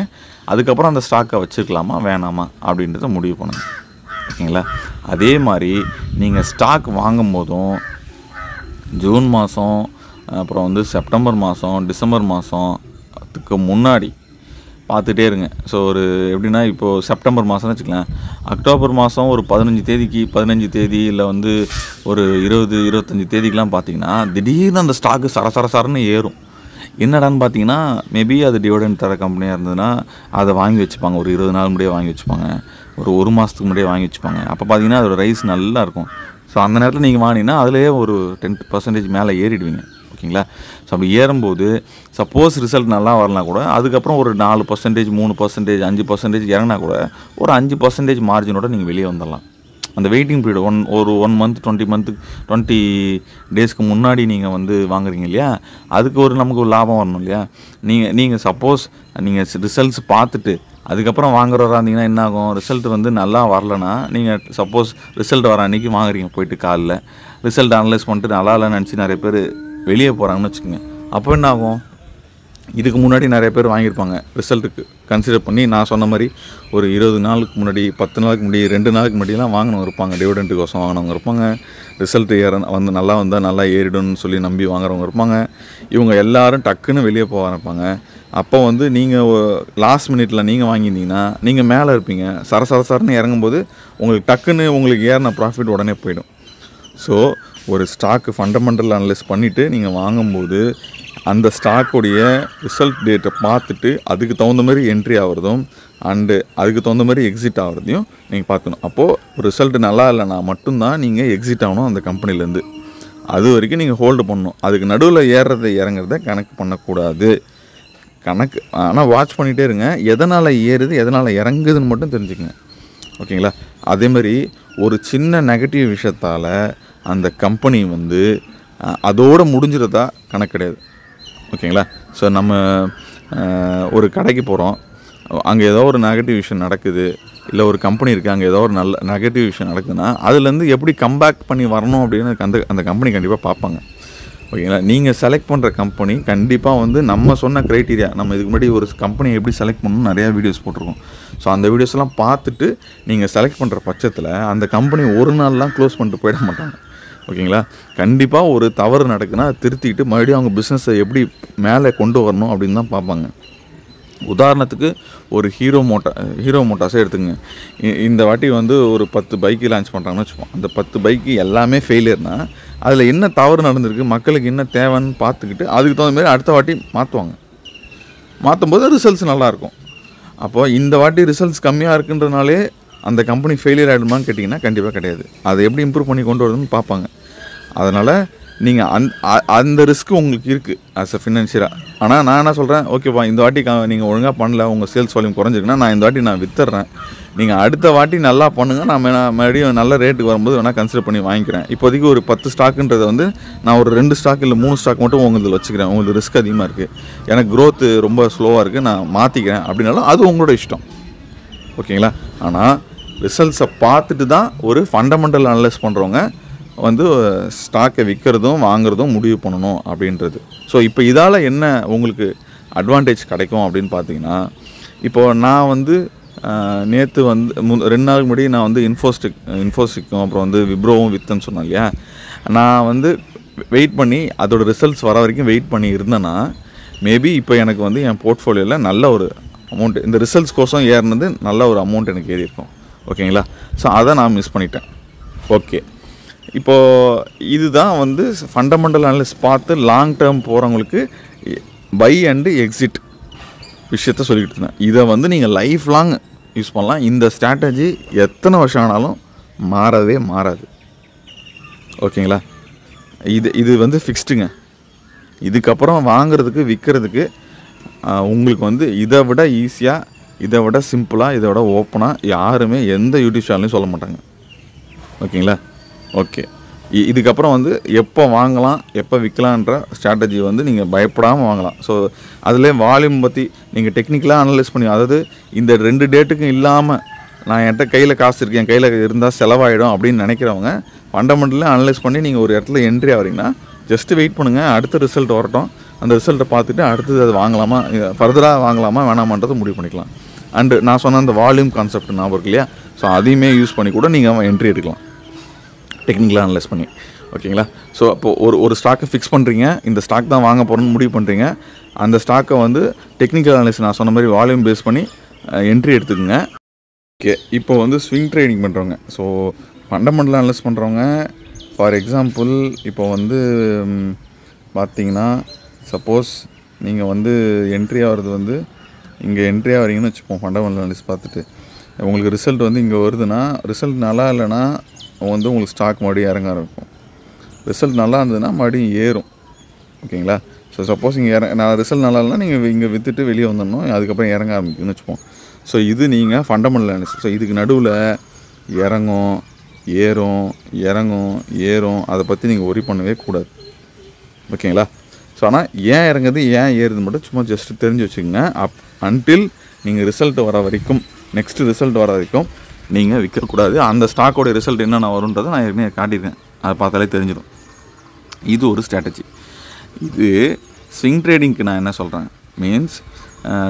அதுக்கப்புறம் அந்த ஸ்டாக்கை வச்சுருக்கலாமா வேணாமா அப்படின்றத முடிவு பண்ணுங்க. ஓகேங்களா. அதே மாதிரி நீங்கள் ஸ்டாக் வாங்கும் போதும் ஜூன் மாதம், அப்புறம் வந்து செப்டம்பர் மாதம், டிசம்பர் மாதத்துக்கு முன்னாடி பார்த்துட்டே இருங்க. ஸோ ஒரு எப்படின்னா, இப்போது செப்டம்பர் மாதம்னு வச்சுக்கலாம், அக்டோபர் மாதம் ஒரு 15 தேதி இல்லை வந்து ஒரு 20-25 தேதிக்கெலாம் பார்த்தீங்கன்னா திடீர்னு அந்த ஸ்டாக்கு சரசரன்னு ஏறும். என்னடான்னு பார்த்தீங்கன்னா, மேபி அது டிவிடெண்ட் தர கம்பெனியாக இருந்ததுன்னா அதை வாங்கி வச்சுப்பாங்க. ஒரு 20 நாள் முன்னாடியே வாங்கி வச்சுப்பாங்க, ஒரு மாதத்துக்கு முன்னாடியே வாங்கி வச்சுப்பாங்க. அப்போ பார்த்தீங்கன்னா அதோட ரைஸ் நல்லா இருக்கும். ஸோ அந்த நேரத்தில் நீங்கள் வாங்கினீங்கன்னா அதிலேயே ஒரு 10% மேலே ஏறிடுவீங்க. ஓகேங்களா. ஸோ அப்படி ஏறும்போது சப்போஸ் ரிசல்ட் நல்லா வரலாம் கூட அதுக்கப்புறம் ஒரு 4%, 3%, 5% இறங்கினா கூட ஒரு 5% மார்ஜினோட நீங்கள் வெளியே வந்துடலாம். அந்த வெயிட்டிங் பீரியட் ஒரு 1 மந்த் 20 டேஸ்க்கு முன்னாடி நீங்கள் வந்து வாங்குறீங்க இல்லையா, அதுக்கு நமக்கு ஒரு லாபம் வரணும் இல்லையா. நீங்கள் சப்போஸ் நீங்கள் ரிசல்ட்ஸ் பார்த்துட்டு அதுக்கப்புறம் வாங்குறவராக இருந்தீங்கன்னா என்ன ஆகும், ரிசல்ட் வந்து நல்லா வரலன்னா நீங்கள் சப்போஸ் ரிசல்ட் வர அன்றைக்கி வாங்குறீங்க போயிட்டு காலில், ரிசல்ட் அனலைஸ் பண்ணிட்டு நல்லா இல்லைன்னு நினச்சி நிறைய பேர் வெளியே போகிறாங்கன்னு வச்சுக்கோங்க. அப்போ என்ன ஆகும், இதுக்கு முன்னாடி நிறைய பேர் வாங்கியிருப்பாங்க ரிசல்ட்டுக்கு கன்சிடர் பண்ணி, நான் சொன்ன மாதிரி ஒரு 20 நாளுக்கு முன்னாடி, 10 நாளுக்கு முன்னாடி, 2 நாளுக்கு முன்னாடிலாம் வாங்கினவங்க இருப்பாங்க, டிவிடெண்ட்டுக்கோசம் வாங்கினவங்க இருப்பாங்க, ரிசல்ட் வந்து நல்லா வந்தால் நல்லா ஏறிடும்னு சொல்லி நம்பி வாங்குறவங்க இருப்பாங்க. இவங்க எல்லோரும் டக்குன்னு வெளியே போக ஆரம்பிப்பாங்க. அப்போ வந்து நீங்கள் லாஸ்ட் மினிட்ல நீங்கள் வாங்கியிருந்தீங்கன்னா நீங்கள் மேலே இருப்பீங்க, சரசரன்னு இறங்கும்போது உங்களுக்கு டக்குன்னு உங்களுக்கு ஏறின ப்ராஃபிட் உடனே போயிடும். ஸோ ஒரு ஸ்டாக்கு ஃபண்டமெண்டல் அனலைஸ் பண்ணிவிட்டு நீங்கள் வாங்கும்போது அந்த ஸ்டாக்குடைய ரிசல்ட் டேட்டை பார்த்துட்டு அதுக்கு தகுந்த மாதிரி என்ட்ரி ஆகிறதும் அண்டு அதுக்கு தகுந்த மாதிரி எக்ஸிட் ஆகிறதையும் நீங்கள் பார்க்கணும். அப்போது ஒரு ரிசல்ட் நல்லா இல்லைனா மட்டும்தான் நீங்கள் எக்ஸிட் ஆகணும் அந்த கம்பெனிலேருந்து. அது வரைக்கும் நீங்கள் ஹோல்டு பண்ணணும். அதுக்கு நடுவில் ஏறுறதை இறங்குறத கணக்கு பண்ணக்கூடாது. ஆனால் வாட்ச் பண்ணிகிட்டே இருங்க, எதனால் ஏறுது எதனால் இறங்குதுன்னு மட்டும் தெரிஞ்சுக்கங்க. ஓகேங்களா? அதேமாதிரி ஒரு சின்ன நெகட்டிவ் விஷயத்தால் அந்த கம்பெனி வந்து அதோடு முடிஞ்சிருந்தா கணக்கு கிடையாது. ஓகேங்களா? ஸோ நம்ம ஒரு கடைக்கு போகிறோம், அங்கே ஏதோ ஒரு நெகட்டிவ் விஷயம் நடக்குது, இல்லை ஒரு கம்பெனி இருக்குது அங்கே ஏதோ ஒரு நல்ல நெகட்டிவ் விஷயம் நடக்குதுன்னா அதுலேருந்து எப்படி கம்பேக் பண்ணி வரணும் அப்படின்னு அந்த கம்பெனி கண்டிப்பாக பார்ப்பாங்க. ஓகேங்களா? நீங்கள் செலக்ட் பண்ணுற கம்பெனி கண்டிப்பாக வந்து நம்ம சொன்ன க்ரைட்டீரியா, நம்ம இதுக்கு முன்னாடி ஒரு கம்பெனி எப்படி செலக்ட் பண்ணணும்னு நிறையா வீடியோஸ் போட்டிருக்கோம். ஸோ அந்த வீடியோஸ்லாம் பார்த்துட்டு நீங்கள் செலக்ட் பண்ணுற பட்சத்தில் அந்த கம்பெனி ஒரு நாள்லாம் க்ளோஸ் பண்ணிட்டு போயிட மாட்டாங்க. ஓகேங்களா? கண்டிப்பாக ஒரு தவறு நடக்குன்னா திருத்திக்கிட்டு மறுபடியும் அவங்க பிஸ்னஸை எப்படி மேலே கொண்டு வரணும் அப்படின்னு தான் பார்ப்பாங்க. உதாரணத்துக்கு ஒரு ஹீரோ மோட்டார்ஸே எடுத்துங்க. இந்த வாட்டி வந்து ஒரு 10 பைக்கு லான்ச் பண்ணுறாங்கன்னு வச்சுப்போம். அந்த 10 பைக்கு எல்லாமே ஃபெயிலியர்னால் அதில் என்ன தவறு நடந்திருக்கு, மக்களுக்கு என்ன தேவைன்னு பார்த்துக்கிட்டு அதுக்கு தகுந்த மாதிரி அடுத்த வாட்டி மாற்றும் போது ரிசல்ட்ஸ் நல்லாயிருக்கும். அப்போது இந்த வாட்டி ரிசல்ட்ஸ் கம்மியாக இருக்குன்றனாலே அந்த கம்பெனி ஃபெயிலியர் ஆகிடுமான்னு கேட்டிங்கன்னா கண்டிப்பாக கிடையாது. அதை எப்படி இம்ப்ரூவ் பண்ணி கொண்டு வரணும்னு பார்ப்பாங்க. அதனால் நீங்கள் அந்த ரிஸ்க்கு உங்களுக்கு இருக்குது ஆஸ் அ ஃபினான்ஷியராக. ஆனால் நான் என்ன சொல்கிறேன், ஓகேப்பா இந்த வாட்டி நீங்கள் ஒழுங்காக பண்ணல, உங்கள் சேல்ஸ் வால்யூம் குறைஞ்சிருக்குன்னா நான் இந்த வாட்டி நான் வித்துடுறேன், நீங்கள் அடுத்த வாட்டி நல்லா பண்ணுங்கள், நான் மறுபடியும் நல்ல ரேட்டுக்கு வரும்போது வேணால் கன்சிடர் பண்ணி வாங்கிக்கிறேன். இப்போதைக்கு ஒரு 10 ஸ்டாக்குன்றதை வந்து நான் ஒரு 2 ஸ்டாக் இல்லை 3 ஸ்டாக் மட்டும் உங்களுக்கு வச்சுக்கிறேன், உங்களுக்கு ரிஸ்க் அதிகமாக இருக்குது, எனக்கு க்ரோத் ரொம்ப ஸ்லோவாக இருக்குது, நான் மாற்றிக்கிறேன் அப்படின்னாலும் அது உங்களோட இஷ்டம். ஓகேங்களா? ஆனால் ரிசல்ட்ஸை பார்த்துட்டு தான் ஒரு ஃபண்டமெண்டல் அனலைஸ் பண்ணுறவங்க வந்து ஸ்டாக்கை விற்கிறதும் வாங்குறதும் முடிவு பண்ணணும் அப்படின்றது. ஸோ இப்போ இதால் என்ன உங்களுக்கு அட்வான்டேஜ் கிடைக்கும் அப்படின்னு பார்த்தீங்கன்னா, இப்போது நான் வந்து நேற்று வந்து 2 நாளுக்கு முன்னாடி நான் வந்து இன்ஃபோசிக்கும் அப்புறம் வந்து விப்ரோவும் விற்றுன்னு சொன்னேன் இல்லையா, நான் வந்து வெயிட் பண்ணி அதோட ரிசல்ட்ஸ் வர வரைக்கும் வெயிட் பண்ணி இருந்தேன்னா மேபி இப்போ எனக்கு வந்து என் போர்ட்ஃபோலியோவில் நல்ல ஒரு அமௌண்ட், இந்த ரிசல்ட்ஸ் கோசம் ஏறினது நல்ல ஒரு அமௌண்ட் எனக்கு ஏறி இருக்கும். ஓகேங்களா? ஸோ அதை நான் மிஸ் பண்ணிட்டேன். ஓகே, இப்போது இதுதான் வந்து ஃபண்டமெண்டல் அனலிஸ் பார்த்து லாங் டேர்ம் போகிறவங்களுக்கு பை அண்டு எக்ஸிட் விஷயத்த சொல்லிக்கிட்டு இருந்தேன். இதை வந்து நீங்கள் லைஃப் லாங் யூஸ் பண்ணலாம். இந்த ஸ்ட்ராட்டஜி எத்தனை வருஷம் ஆனாலும் மாறவே மாறாது. ஓகேங்களா? இது வந்து ஃபிக்ஸ்டுங்க. இதுக்கப்புறம் வாங்கிறதுக்கு விற்கிறதுக்கு உங்களுக்கு வந்து இதை விட ஈஸியாக, இதை விட சிம்பிளாக, இதை விட ஓப்பனாக யாருமே எந்த யூடியூப் சேனல்லையும் சொல்ல மாட்டாங்க. ஓகேங்களா? ஓகே, இதுக்கப்புறம் வந்து எப்போ வாங்கலாம் எப்போ விற்கலான்ற ஸ்ட்ராட்டஜி வந்து நீங்கள் பயப்படாமல் வாங்கலாம். ஸோ அதிலே வால்யூம் பற்றி நீங்கள் டெக்னிக்கலாக அனலைஸ் பண்ணி, அதாவது இந்த 2 டேட்டுக்கும் இல்லாமல் நான் என்கிட்ட கையில் காசு இருக்கேன், கையில் இருந்தால் செலவாயிடும் அப்படின்னு நினைக்கிறவங்க ஃபண்டமெண்டலாக அனலைஸ் பண்ணி நீங்கள் ஒரு இடத்துல என்ட்ரி ஆகிறீங்கன்னா ஜஸ்ட்டு வெயிட் பண்ணுங்கள், அடுத்த ரிசல்ட் வரட்டும், அந்த ரிசல்ட்டை பார்த்துட்டு அடுத்தது அது வாங்கலாமா, ஃபர்தராக வாங்கலாமா வேணாமான்றதை முடிவு பண்ணிக்கலாம். அண்டு நான் சொன்ன அந்த வால்யூம் கான்செப்ட் ஞாபகம் இருக்கு இல்லையா, ஸோ அதையுமே யூஸ் பண்ணி கூட நீங்கள் என்ட்ரி எடுக்கலாம் டெக்னிக்கலாக அனலைஸ் பண்ணி. ஓகேங்களா? ஸோ அப்போது ஒரு ஸ்டாக்கை ஃபிக்ஸ் பண்ணுறீங்க, இந்த ஸ்டாக் தான் வாங்க போகிறோன்னு முடிவு பண்ணுறீங்க, அந்த ஸ்டாக்கை வந்து டெக்னிக்கல் அனலைஸ் நான் சொன்ன மாதிரி வால்யூம் பேஸ் பண்ணி என்ட்ரி எடுத்துக்கோங்க. ஓகே, இப்போ வந்து ஸ்விங் ட்ரேடிங் பண்ணுறவங்க, ஸோ ஃபண்டமெண்டல் அனலைஸ் பண்ணுறவங்க, ஃபார் எக்ஸாம்பிள் இப்போ வந்து பார்த்தீங்கன்னா சப்போஸ் நீங்கள் வந்து என்ட்ரி ஆகிறது வந்து இங்கே என்ட்ரி ஆகிறீங்கன்னு வச்சுப்போம். ஃபண்டமெண்டல் அனலைஸ் பார்த்துட்டு உங்களுக்கு ரிசல்ட் வந்து இங்கே வருதுன்னா, ரிசல்ட் நல்லா இல்லைன்னா வந்து உங்களுக்கு ஸ்டாக் மறுபடியும் இறங்க ஆரம்பிக்கும். ரிசல்ட் நல்லா இருந்ததுன்னா மறுபடியும் ஏறும். ஓகேங்களா? ஸோ சப்போஸ் இங்கே ரிசல்ட் நல்லா இல்லைனா நீங்கள் இங்கே விற்றுட்டு வெளியே வந்துடணும், அதுக்கப்புறம் இறங்க ஆரம்பிக்குன்னு வச்சுப்போம். ஸோ இது நீங்கள் ஃபண்டமெண்டல் அனலைசிஸ். ஸோ இதுக்கு நடுவில் இறங்கும் ஏறும் அதை பற்றி நீங்கள் ஒரி பண்ணவே கூடாது. ஓகேங்களா? ஸோ ஆனால் ஏன் இறங்குது ஏன் ஏறுது மட்டும் சும்மா ஜஸ்ட்டு தெரிஞ்சு வச்சுக்கோங்க. அன்டில் நீங்கள் ரிசல்ட் வர வரைக்கும், நெக்ஸ்ட் ரிசல்ட் வர வரைக்கும் நீங்கள் விற்கக்கூடாது. அந்த ஸ்டாக்கோட ரிசல்ட் என்னென்ன வரும்ன்றதை நான் ஏற்கனவே காட்டியிருக்கேன், அதை பார்த்தாலே தெரிஞ்சிடும். இது ஒரு ஸ்ட்ராட்டஜி. இது ஸ்விங் ட்ரேடிங்க்கு நான் என்ன சொல்கிறேன் மீன்ஸ்,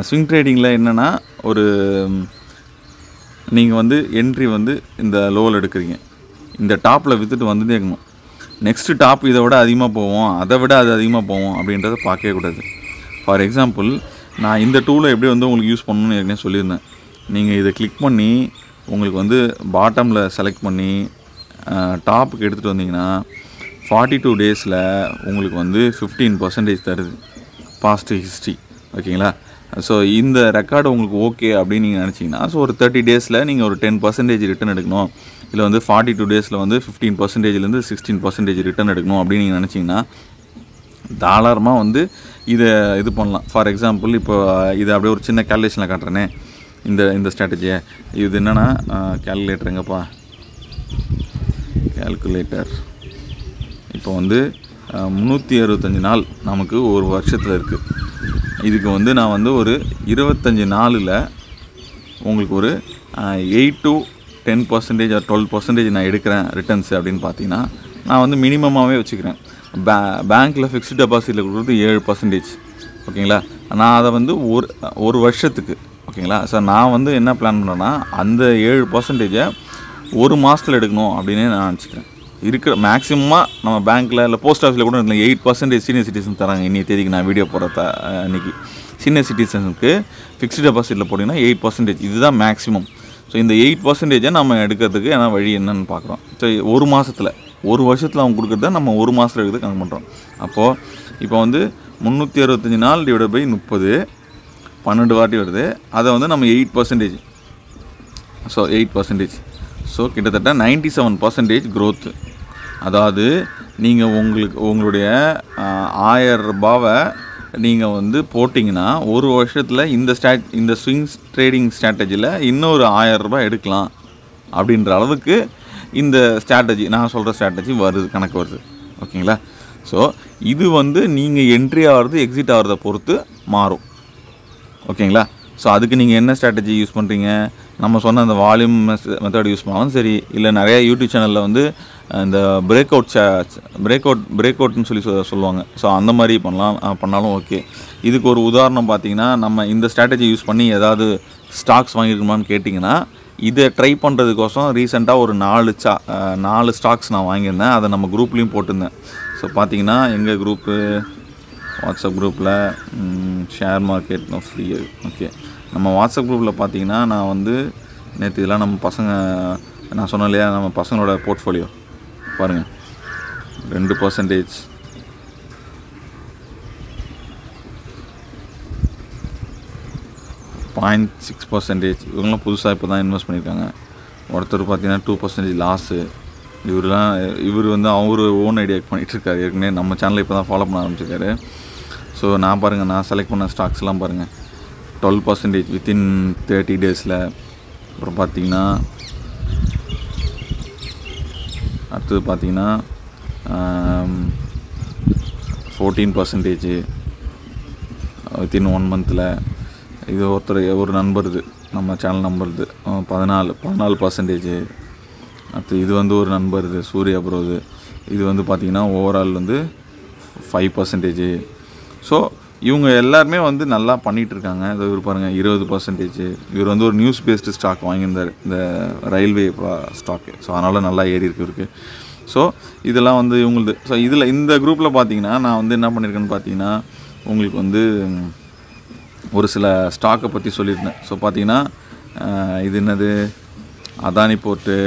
ஸ்விங் ட்ரேடிங்கில் என்னென்னா, ஒரு நீங்கள் வந்து என்ட்ரி வந்து இந்த லோவில் எடுக்கிறீங்க, இந்த டாப்பில் விற்றுட்டு வந்துட்டே இருக்கணும். நெக்ஸ்ட்டு டாப் இதை விட அதிகமாக போவோம், அதை விட அது அதிகமாக போவோம் அப்படின்றத பார்க்கவே கூடாது. ஃபார் எக்ஸாம்பிள், நான் இந்த டூலை எப்படி வந்து உங்களுக்கு யூஸ் பண்ணணும்னு ஏற்கனவே சொல்லியிருந்தேன். நீங்கள் இதை கிளிக் பண்ணி உங்களுக்கு வந்து பாட்டமில் செலக்ட் பண்ணி டாப்புக்கு எடுத்துகிட்டு வந்தீங்கன்னா 42 டேஸில் உங்களுக்கு வந்து 15% தருது பாசிட்டிவ் ஹிஸ்ட்ரி. ஓகேங்களா? ஸோ இந்த ரெக்கார்டு உங்களுக்கு ஓகே அப்படின்னு நீங்கள் நினச்சிங்கன்னா, ஸோ ஒரு 30 டேஸில் நீங்கள் ஒரு 10% ரிட்டர்ன் எடுக்கணும், இல்லை வந்து 42 டேஸில் வந்து 15%லேருந்து 16% ரிட்டர்ன் எடுக்கணும் அப்படின்னு நீங்கள் நினச்சிங்கன்னா தாராளமாக வந்து இதை இது பண்ணலாம். ஃபார் எக்ஸாம்பிள், இப்போ இதை அப்படியே ஒரு சின்ன கேல்குலேஷனில் காட்டுறேனே, இந்த ஸ்ட்ராட்டஜியை. இது என்னென்னா, கேல்குலேட்டர் எங்கப்பா, கேல்குலேட்டர் இப்போ வந்து 365 நாள் நமக்கு ஒரு வருஷத்தில் இருக்குது. இதுக்கு வந்து நான் வந்து ஒரு 25 நாளில் உங்களுக்கு ஒரு 8 to 10% or 12% நான் எடுக்கிறேன் ரிட்டர்ன்ஸு அப்படின்னு பார்த்தீங்கன்னா, நான் வந்து மினிமமாகவே வச்சுக்கிறேன். பேங்க்கில் ஃபிக்ஸ்டு டெபாசிட்டில் கொடுக்குறது 7%. ஓகேங்களா? நான் அதை வந்து ஒரு வருஷத்துக்கு. ஓகேங்களா? ஸோ நான் வந்து என்ன பிளான் பண்ணுறேன்னா, அந்த 7% ஒரு மாதத்தில் எடுக்கணும் அப்படின்னு நான் நினச்சிக்கிறேன். இருக்கிற மேக்ஸிமமாக நம்ம பேங்க்கில் இல்லை போஸ்ட் ஆஃபீஸில் கூட 8% சீனியர் சிட்டிசன் தராங்க. இன்றைக்கி தேதிக்கு நான் வீடியோ போடுறத இன்றைக்கி சீனியர் சிட்டிசனுக்கு ஃபிக்ஸ்டு டெபாசிட்டில் போட்டிங்கன்னா 8%, இதுதான் மேக்ஸிமம். ஸோ இந்த 8% நம்ம எடுக்கிறதுக்கு ஏன்னா வழி என்னென்னு பார்க்குறோம். ஸோ ஒரு மாதத்தில், ஒரு வருஷத்தில் அவங்க கொடுக்குறத நம்ம ஒரு மாதத்தில் எடுத்து கணக்கு பண்ணுறோம். அப்போது இப்போ வந்து 365 நாள் டிவைட் பை 30, 12 வாட்டி வருது. அதை வந்து நம்ம 8%, ஸோ 8%, ஸோ கிட்டத்தட்ட 97% க்ரோத்து. அதாவது நீங்கள் உங்களுடைய 1000 ரூபாவை நீங்கள் வந்து போட்டிங்கன்னா ஒரு வருஷத்தில் இந்த ஸ்விங் ட்ரேடிங் ஸ்ட்ராட்டஜியில் இன்னொரு 1000 ரூபாய் எடுக்கலாம் அப்படின்ற அளவுக்கு இந்த ஸ்ட்ராட்டஜி, நான் சொல்கிற ஸ்ட்ராட்டஜி வருது, கணக்கு வருது. ஓகேங்களா? ஸோ இது வந்து நீங்கள் என்ட்ரி ஆகிறது எக்ஸிட் ஆகிறத பொறுத்து மாறும். ஓகேங்களா? ஸோ அதுக்கு நீங்கள் என்ன ஸ்ட்ராட்டஜி யூஸ் பண்ணுறீங்க, நம்ம சொன்ன அந்த வால்யூம் மெத்தட் யூஸ் பண்ணாலும் சரி, இல்லை நிறையா யூடியூப் சேனலில் வந்து இந்த பிரேக் அவுட்னு சொல்லி சொல்லுவாங்க. ஸோ அந்த மாதிரி பண்ணாலும் ஓகே. இதுக்கு ஒரு உதாரணம் பார்த்தீங்கன்னா, நம்ம இந்த ஸ்ட்ராட்டஜி யூஸ் பண்ணி ஏதாவது ஸ்டாக்ஸ் வாங்கியிருக்கோமான்னு கேட்டிங்கன்னா, இதை ட்ரை பண்ணுறதுக்கோசம் ரீசெண்டாக ஒரு 4 ஸ்டாக்ஸ் நான் வாங்கியிருந்தேன். அதை நம்ம குரூப்லேயும் போட்டிருந்தேன். ஸோ பார்த்தீங்கன்னா எங்கள் குரூப்பு வாட்ஸ்அப் குரூப்பில் ஷேர் மார்க்கெட் ஃப்ரீ. ஓகே, நம்ம வாட்ஸ்அப் குரூப்பில் பார்த்தீங்கன்னா நான் வந்து நேற்று இதெல்லாம் நம்ம பசங்க, நான் சொன்னேன் இல்லையா, நம்ம பசங்களோட போர்ட்ஃபோலியோ பாருங்கள், 2%, 0.6%. இவங்களாம் புதுசாக இப்போ தான் இன்வெஸ்ட் பண்ணியிருக்காங்க. ஒருத்தர் பார்த்தீங்கன்னா 2% லாஸு. இவர் வந்து அவர் ஓன் ஐடியாவுக்கு பண்ணிகிட்ருக்காரு. ஏற்கனவே நம்ம சேனலில் இப்போ தான் ஃபாலோ பண்ண ஆரம்பிச்சிருக்காரு. ஸோ நான் பாருங்கள், நான் செலக்ட் பண்ண ஸ்டாக்ஸ்லாம் பாருங்கள், 12% வித்தின் 30 டேஸில். அப்புறம் பார்த்தீங்கன்னா அடுத்தது பார்த்தீங்கன்னா 14% வித்தின் 1 மந்தில். இது ஒரு நண்பருது, நம்ம சேனல் நம்பருது 14%. அடுத்து இது வந்து ஒரு நண்பருது, சூர்யா ப்ரோது. இது வந்து பார்த்திங்கன்னா ஓவரால் வந்து 5%. ஸோ இவங்க எல்லாருமே வந்து நல்லா பண்ணிகிட்ருக்காங்க. இவர் பாருங்கள் 20%. இவர் வந்து ஒரு நியூஸ் பேஸ்டு ஸ்டாக் வாங்கியிருந்தார், இந்த ரயில்வே ஸ்டாக்கு. ஸோ அதனால் நல்லா ஏறி இருக்கு. ஸோ இதெல்லாம் வந்து இவங்களுது. ஸோ இந்த குரூப்பில் பார்த்தீங்கன்னா நான் வந்து என்ன பண்ணியிருக்கேன்னு பார்த்தீங்கன்னா, உங்களுக்கு வந்து ஒரு சில ஸ்டாக்கை பற்றி சொல்லியிருந்தேன். ஸோ பார்த்தீங்கன்னா இது என்னது, அதானி போர்ட்டு,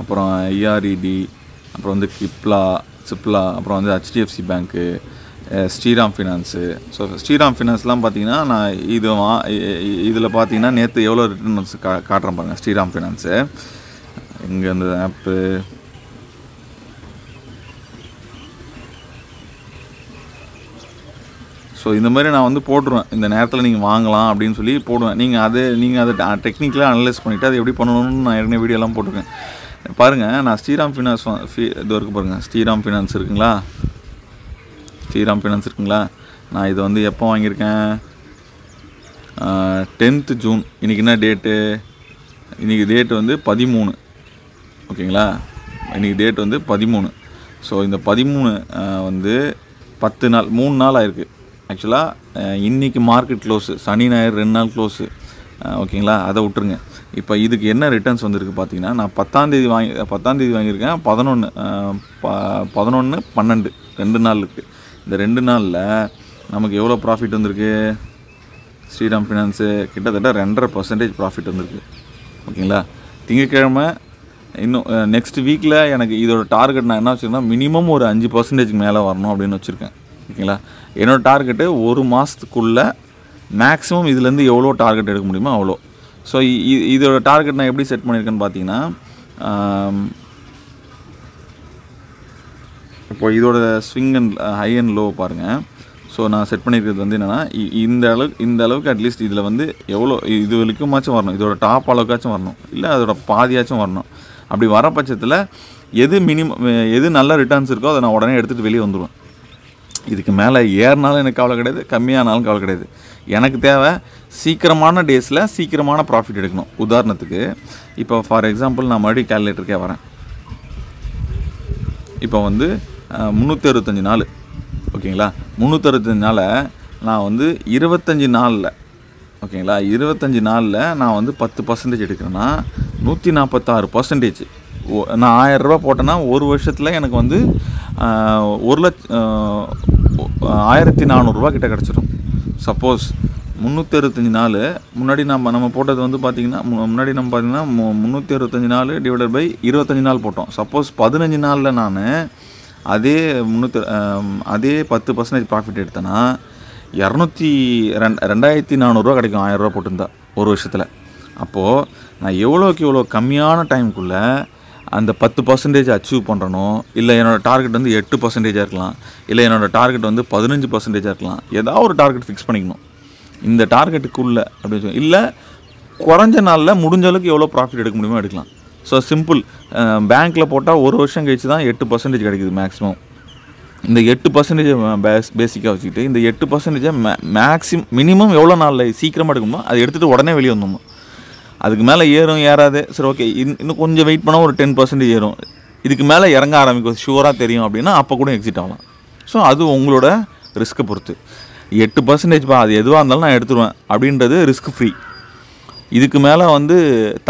அப்புறம் ஐஆர்இடி, அப்புறம் வந்து சிப்லா, அப்புறம் வந்து HDFC பேங்க்கு, ஸ்ரீராம் ஃபினான்ஸு. ஸோ ஸ்ரீராம் ஃபினான்ஸ்லாம் பார்த்தீங்கன்னா நான் இதில் பார்த்தீங்கன்னா நேற்று எவ்வளோ ரிட்டர்ன்ஸ் காட்டுறேன் பாருங்கள். ஸ்ரீராம் ஃபினான்ஸு இங்கே இந்த ஆப்பு ஸோ இந்த மாதிரி நான் வந்து போட்டுருவேன். இந்த நேரத்தில் நீங்கள் வாங்கலாம் அப்படின்னு சொல்லி போடுவேன். நீங்கள் அதை டெக்னிக்கலாக அனலைஸ் பண்ணிவிட்டு அது எப்படி பண்ணணும்னு நான் ஏற்கனவே வீடியோலாம் போட்டிருக்கேன். பாருங்கள், நான் ஸ்ரீராம் ஃபினான்ஸ் இது வரைக்கும் பாருங்கள், ஸ்ரீராம் ஃபினான்ஸ் இருக்குங்களா, நான் இதை வந்து எப்போ வாங்கியிருக்கேன், 10th ஜூன். இன்றைக்கி என்ன டேட்டு? இன்றைக்கி டேட் வந்து 13. ஓகேங்களா? இன்றைக்கி டேட் வந்து 13. ஸோ இந்த 13 வந்து 10 நாள் 3 நாள் ஆயிருக்கு. ஆக்சுவலாக இன்றைக்கி மார்க்கெட் க்ளோஸு, சனி ஞாயிறு 2 நாள் க்ளோஸு. ஓகேங்களா? அதை விட்டுருங்க. இப்போ இதுக்கு என்ன ரிட்டர்ன்ஸ் வந்திருக்கு பார்த்தீங்கன்னா, நான் 10ஆம் தேதி வாங்கியிருக்கேன். 11 12 2 நாளுக்கு. இந்த 2 நாளில் நமக்கு எவ்வளோ ப்ராஃபிட் வந்திருக்கு? ஸ்ரீராம் ஃபினான்ஸு கிட்டத்தட்ட 2.5% ப்ராஃபிட் வந்திருக்கு. ஓகேங்களா? திங்கட்கிழமை இன்னும் நெக்ஸ்ட் வீக்கில் எனக்கு இதோட டார்கெட் நான் என்ன வச்சுருக்கேன்னா, மினிமம் ஒரு 5% மேலே வரணும் அப்படின்னு வச்சுருக்கேன். ஓகேங்களா? என்னோடய டார்கெட்டு ஒரு மாதத்துக்குள்ளே மேக்ஸிமம் இதுலேருந்து எவ்வளோ டார்கெட் எடுக்க முடியுமோ அவ்வளோ. ஸோ இதோட டார்கெட் நான் எப்படி செட் பண்ணியிருக்கேன்னு பார்த்தீங்கன்னா, இப்போ இதோட swing and high and low பாருங்கள். ஸோ நான் செட் பண்ணியிருக்கிறது வந்து என்னென்னா, இந்த அளவுக்கு அட்லீஸ்ட் இதில் வந்து எவ்வளோ இது வரைக்குமாச்சும் வரணும், இதோட டாப் அளவுக்காச்சும் வரணும், இல்லை அதோட பாதியாச்சும் வரணும். அப்படி வர பட்சத்தில் எது நல்ல ரிட்டர்ன்ஸ் இருக்கோ அதை நான் உடனே எடுத்துகிட்டு வெளியே வந்துடுவேன். இதுக்கு மேலே ஏறினாலும் எனக்கு கவலை கிடையாது, கம்மியானாலும் கவலை கிடையாது. எனக்கு தேவை சீக்கிரமான டேஸில் சீக்கிரமான ப்ராஃபிட் எடுக்கணும். உதாரணத்துக்கு இப்போ ஃபார் எக்ஸாம்பிள் நான் மறுபடியும் கேல்குலேட்டருக்கே வரேன். இப்போ வந்து 365 நாள். ஓகேங்களா? 365 நாளை நான் வந்து 25 நாளில், ஓகேங்களா, 25 நாளில் நான் வந்து 10% எடுக்கிறேன்னா 146%. நான் 1000 ரூபா போட்டேன்னா ஒரு வருஷத்தில் எனக்கு வந்து 1400 கிட்ட கிடச்சிடும். சப்போஸ் 365 நாள் முன்னாடி நம்ம போட்டது வந்து பார்த்திங்கன்னா, முன்னாடி நம்ம பார்த்திங்கன்னா 365 நாள் டிவைடட் பை 25 நாள் போட்டோம். சப்போஸ் 15 நாளில் நான் அதே 10% ப்ராஃபிட் எடுத்தேன்னா 2400 கிடைக்கும். 1000 ரூபா போட்டிருந்தா ஒரு வருஷத்தில். அப்போது நான் எவ்வளோ கம்மியான டைமுக்குள்ளே அந்த 10% அச்சீவ் பண்ணுறனோ, இல்லை என்னோடய டார்கெட் வந்து 8% இருக்கலாம், இல்லை என்னோடய டார்கெட் வந்து 15% இருக்கலாம். ஏதாவது ஒரு டார்கெட் ஃபிக்ஸ் பண்ணிக்கணும் இந்த டார்கெட்டுக்குள்ளே அப்படின்னு சொல்லி. இல்லை குறைஞ்ச நாளில் முடிஞ்ச அளவுக்கு எவ்வளோ ப்ராஃபிட் எடுக்க முடியுமோ எடுக்கலாம். So simple. பேங்க்கில் போட்டால் ஒரு வருஷம் கழிச்சு தான் 8% கிடைக்குது மேக்ஸிமம். இந்த 8% பேசிக்காக வச்சுக்கிட்டு இந்த 8% மினிமம் எவ்வளோ நாளில் சீக்கிரமாக எடுக்கணுமோ அதை எடுத்துகிட்டு உடனே வெளியே வந்துடணும். அதுக்கு மேலே ஏறும் ஏறாது, சரி ஓகே இன்னும் கொஞ்சம் வெயிட் பண்ணால் ஒரு 10% ஏறும், இதுக்கு மேலே இறங்க ஆரம்பிக்கும் ஷுவராக தெரியும் அப்படின்னா அப்போ கூட எக்ஸிட் ஆகலாம். ஸோ அது உங்களோட ரிஸ்க்கை பொறுத்து. 8% அது எதுவாக இருந்தாலும் நான் எடுத்துருவேன் அப்படின்றது ரிஸ்க் ஃப்ரீ. இதுக்கு மேலே வந்து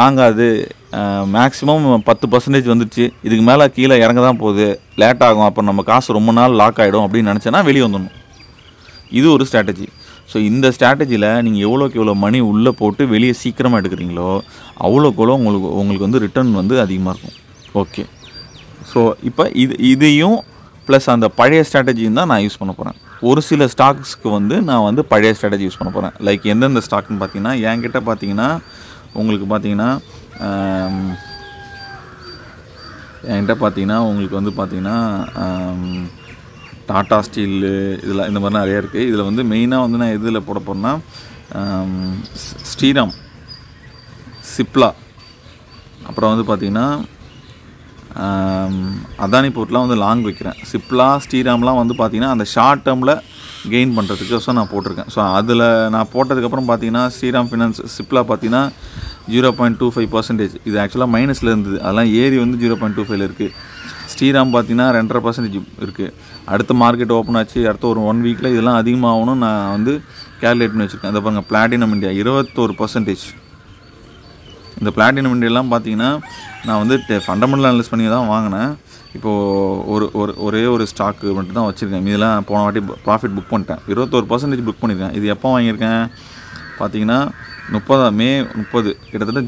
தாங்காது, மேக்ஸிமம் 10% வந்துடுச்சு, இதுக்கு மேலே கீழே இறங்க தான் போகுது, லேட் ஆகும், அப்புறம் நம்ம காசு ரொம்ப நாள் லாக் ஆகிடும் அப்படின்னு நினச்சேன்னா வெளியே வந்துடணும். இது ஒரு ஸ்ட்ராட்டஜி. ஸோ இந்த ஸ்ட்ராட்டஜியில் நீங்கள் எவ்வளோக்கு மணி உள்ளே போட்டு வெளியே சீக்கிரமாக எடுக்கிறீங்களோ அவ்வளோக்கு உங்களுக்கு வந்து ரிட்டர்ன் வந்து அதிகமாக இருக்கும். ஓகே. ஸோ இப்போ இதையும் ப்ளஸ் அந்த பழைய ஸ்ட்ராட்டஜியும் தான் நான் யூஸ் பண்ண போகிறேன். ஒரு சில ஸ்டாக்ஸ்க்கு வந்து நான் வந்து பழைய ஸ்ட்ராட்டஜி யூஸ் பண்ண போகிறேன். லைக் எந்தெந்த ஸ்டாக்னு பார்த்தீங்கன்னா, என்கிட்ட பார்த்தீங்கன்னா உங்களுக்கு வந்து பார்த்தீங்கன்னா டாடா ஸ்டீலு இதெல்லாம் இந்த மாதிரி நிறையா இருக்குது. இதில் வந்து மெயினாக வந்து நான் எதில் போட போகிறேன்னா ஸ்ரீராம், சிப்லா, அப்புறம் வந்து பார்த்திங்கன்னா அதானி போர்ட்லாம் வந்து லாங் வைக்கிறேன். சிப்லா ஸ்ரீராம்லாம் வந்து பார்த்திங்கன்னா அந்த ஷார்ட் டேர்மில் கெயின் பண்ணுறதுக்கு நான் போட்டிருக்கேன். ஸோ அதில் நான் போட்டதுக்கப்புறம் பார்த்திங்கன்னா ஸ்ரீராம் ஃபினான்ஸ் சிப்லா பார்த்திங்கன்னா 0.25%. இது ஆக்சுவலாக மைனஸில் இருந்தது, அதெல்லாம் ஏறி வந்து 0.25 இருக்குது. ஸ்ரீராம் பார்த்திங்கன்னா 2.5% இருக்குது. அடுத்த மார்க்கெட் ஓப்பன் ஆச்சு, அடுத்த ஒரு 1 வீக்கில் இதெல்லாம் அதிகமாகணும் நான் வந்து கேல்குலேட் பண்ணி வச்சுருக்கேன். அதை பாருங்கள், பிளாட்டினம் இந்தியா 21%. இந்த பிளாட்டினம் இந்தியாலாம் பார்த்திங்கன்னா நான் வந்து ஃபண்டமெண்டல் அனலைஸ் பண்ணி தான் வாங்கினேன். இப்போது ஒரே ஒரு ஸ்டாக்கு மட்டும் தான் வச்சுருக்கேன். இதெல்லாம் போன வாட்டி ப்ராஃபிட் புக் பண்ணிட்டேன். 21% புக் பண்ணியிருக்கேன். இது எப்போ வாங்கியிருக்கேன் பார்த்திங்கன்னா மே 30, கிட்டத்தட்ட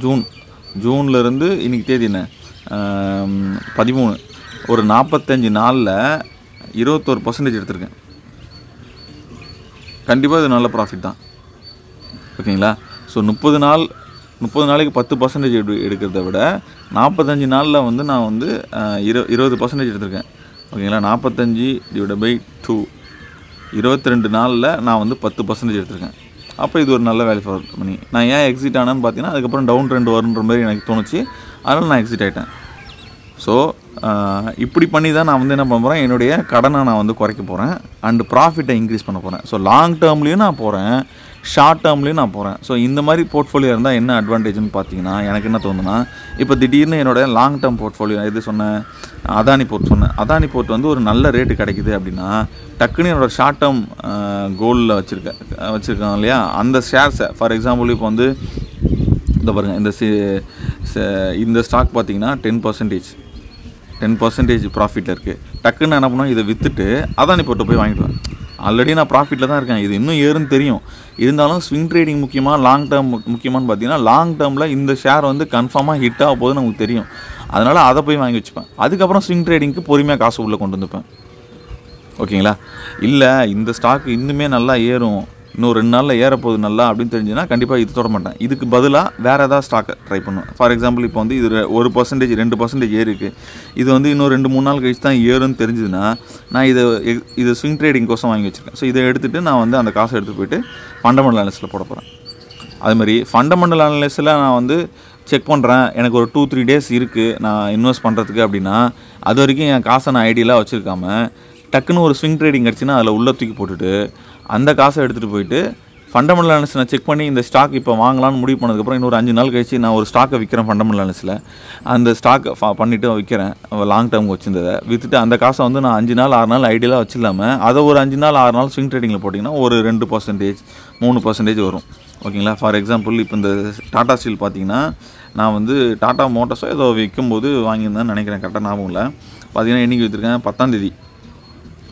ஜூன்லேருந்து இன்றைக்கி தேதி என்ன 13, ஒரு 45 நாளில் 21% எடுத்திருக்கேன். கண்டிப்பாக இது நல்ல ப்ராஃபிட் தான். ஓகேங்களா? ஸோ 30 நாளைக்கு 10% எடுக்கிறத விட 45 நாளில் வந்து நான் வந்து 20% எடுத்திருக்கேன். ஓகேங்களா? 45/2 22 நாளில் நான் வந்து 10% எடுத்திருக்கேன். அப்போ இது ஒரு நல்ல வேல்யூ ஃபார் மணி. நான் ஏன் எக்ஸிட் ஆனேன்னு பார்த்தீங்கன்னா அதுக்கப்புறம் டவுன் ட்ரெண்ட் வருன்ற மாதிரி எனக்கு தோணுச்சு, அதனால் நான் எக்ஸிட் ஆகிட்டேன். ஸோ இப்படி பண்ணி தான் நான் வந்து என்ன பண்ண போகிறேன், என்னுடைய கடனை நான் வந்து குறைக்க போகிறேன் அண்டு ப்ராஃபிட்டை இன்க்ரீஸ் பண்ண போகிறேன். ஸோ லாங் டேர்ம்லேயும் நான் போகிறேன், ஷார்ட் டேர்ம்லேயும் நான் போகிறேன். ஸோ இந்த மாதிரி போர்ட்ஃபோலியோ இருந்தால் என்ன அட்வான்டேஜ்னு பார்த்தீங்கன்னா, எனக்கு என்ன தோணுன்னா, இப்போ திடீர்னு என்னோடய லாங் டேர்ம் போர்ட்ஃபோலியோ எது சொன்னேன், அதானி போர்ட் வந்து ஒரு நல்ல ரேட்டு கிடைக்குது அப்படின்னா, டக்குன்னு என்னோடய ஷார்ட் டேர்ம் கோலில் வச்சுருக்கேன் இல்லையா, அந்த ஷேர்ஸை ஃபார் எக்ஸாம்பிள் இப்போ வந்து இந்த பாருங்கள், இந்த ஸ்டாக் பார்த்தீங்கன்னா 10% ப்ராஃபிட்டில் இருக்குது. டக்குன்னு என்ன பண்ணுவோம், இதை விற்றுட்டு அதானி போர்ட்டை போய் வாங்கிடுவேன். ஆல்ரெடி நான் ப்ராஃபிட்டில் தான் இருக்கேன், இது இன்னும் ஏறுன்னு தெரியும். இருந்தாலும் ஸ்விங் ட்ரேடிங் முக்கியமாக லாங் டேர்ம் முக்கியமானு பார்த்தீங்கன்னா, லாங் டேர்மில் இந்த ஷேர் வந்து கன்ஃபார்மாக ஹிட் ஆக போகுதுன்னு நமக்கு தெரியும். அதனால் அதை போய் வாங்கி வச்சுப்பேன். அதுக்கப்புறம் ஸ்விங் ட்ரேடிங்க்கு பொறுமையாக காசு உள்ளே கொண்டு வந்துப்பேன். ஓகேங்களா? இல்லை இந்த ஸ்டாக் இன்னுமே நல்லா ஏறும், இன்னும் 2 நாளில் ஏறப்போகுது நல்லா அப்படின்னு தெரிஞ்சுன்னா கண்டிப்பாக இது தொட மாட்டேன். இதுக்கு பதிலாக வேறு ஏதாவது ஸ்டாக்கை ட்ரை பண்ணுவேன். ஃபார் எக்ஸாம்பிள் இப்போ வந்து இது 1% 2% ஏறிருக்கு, இது வந்து இன்னும் 2-3 நாள் கழிச்சு தான் ஏறுன்னு தெரிஞ்சுதுன்னா நான் இது ஸ்விங் ட்ரேடிங் கோசம் வாங்கி வச்சுருக்கேன். ஸோ இதை எடுத்துகிட்டு நான் வந்து அந்த காசை எடுத்துகிட்டு போயிட்டு ஃபண்டமெண்டல் அனாலிசிஸில் போட போகிறேன். அதுமாதிரி ஃபண்டமெண்டல் அனாலிசிஸில் நான் வந்து செக் பண்ணுறேன், எனக்கு ஒரு 2-3 டேஸ் இருக்குது நான் இன்வெஸ்ட் பண்ணுறதுக்கு அப்படின்னா, அது வரைக்கும் என் காசை நான் ஐடியலாக வச்சுருக்காம டக்குன்னு ஒரு ஸ்விங் ட்ரேடிங் கிடச்சின்னா அதில் உள்ள தூக்கி போட்டுட்டு அந்த காசை எடுத்துகிட்டு போயிட்டு ஃபண்டமெண்டல் அனாலிசிஸ் நான் செக் பண்ணி இந்த ஸ்டாக் இப்போ வாங்கலான்னு முடிவு பண்ணதுக்கப்புறம் இன்னொரு 5 நாள் கழிச்சு நான் ஒரு ஸ்டாக்கை விற்கிறேன். ஃபண்டமெண்டல் அனாலிசிஸில் அந்த ஸ்டாக்கை பண்ணிவிட்டு விற்கிறேன், லாங் டேர்முக்கு வச்சுருந்ததை விற்றுட்டு அந்த காசை வந்து நான் 5 நாள் 6 நாள் ஐடியலாக வச்சிடலாமல் அதை ஒரு 5 நாள் 6 நாள் ஸ்விங் ட்ரேடிங்கில் போட்டிங்கன்னா ஒரு 2% 3% வரும். ஓகேங்களா? ஃபார் எக்ஸாம்பிள் இப்போ இந்த டாடா ஸ்டீல் பார்த்தீங்கன்னா, நான் வந்து டாடா மோட்டார்ஸோ ஏதோ விற்கும்போது வாங்கியிருந்தேன்னு நினைக்கிறேன், கரெக்டாக ஞாபகம் இல்லை. பார்த்தீங்கன்னா இன்றைக்கி விற்றுருக்கேன்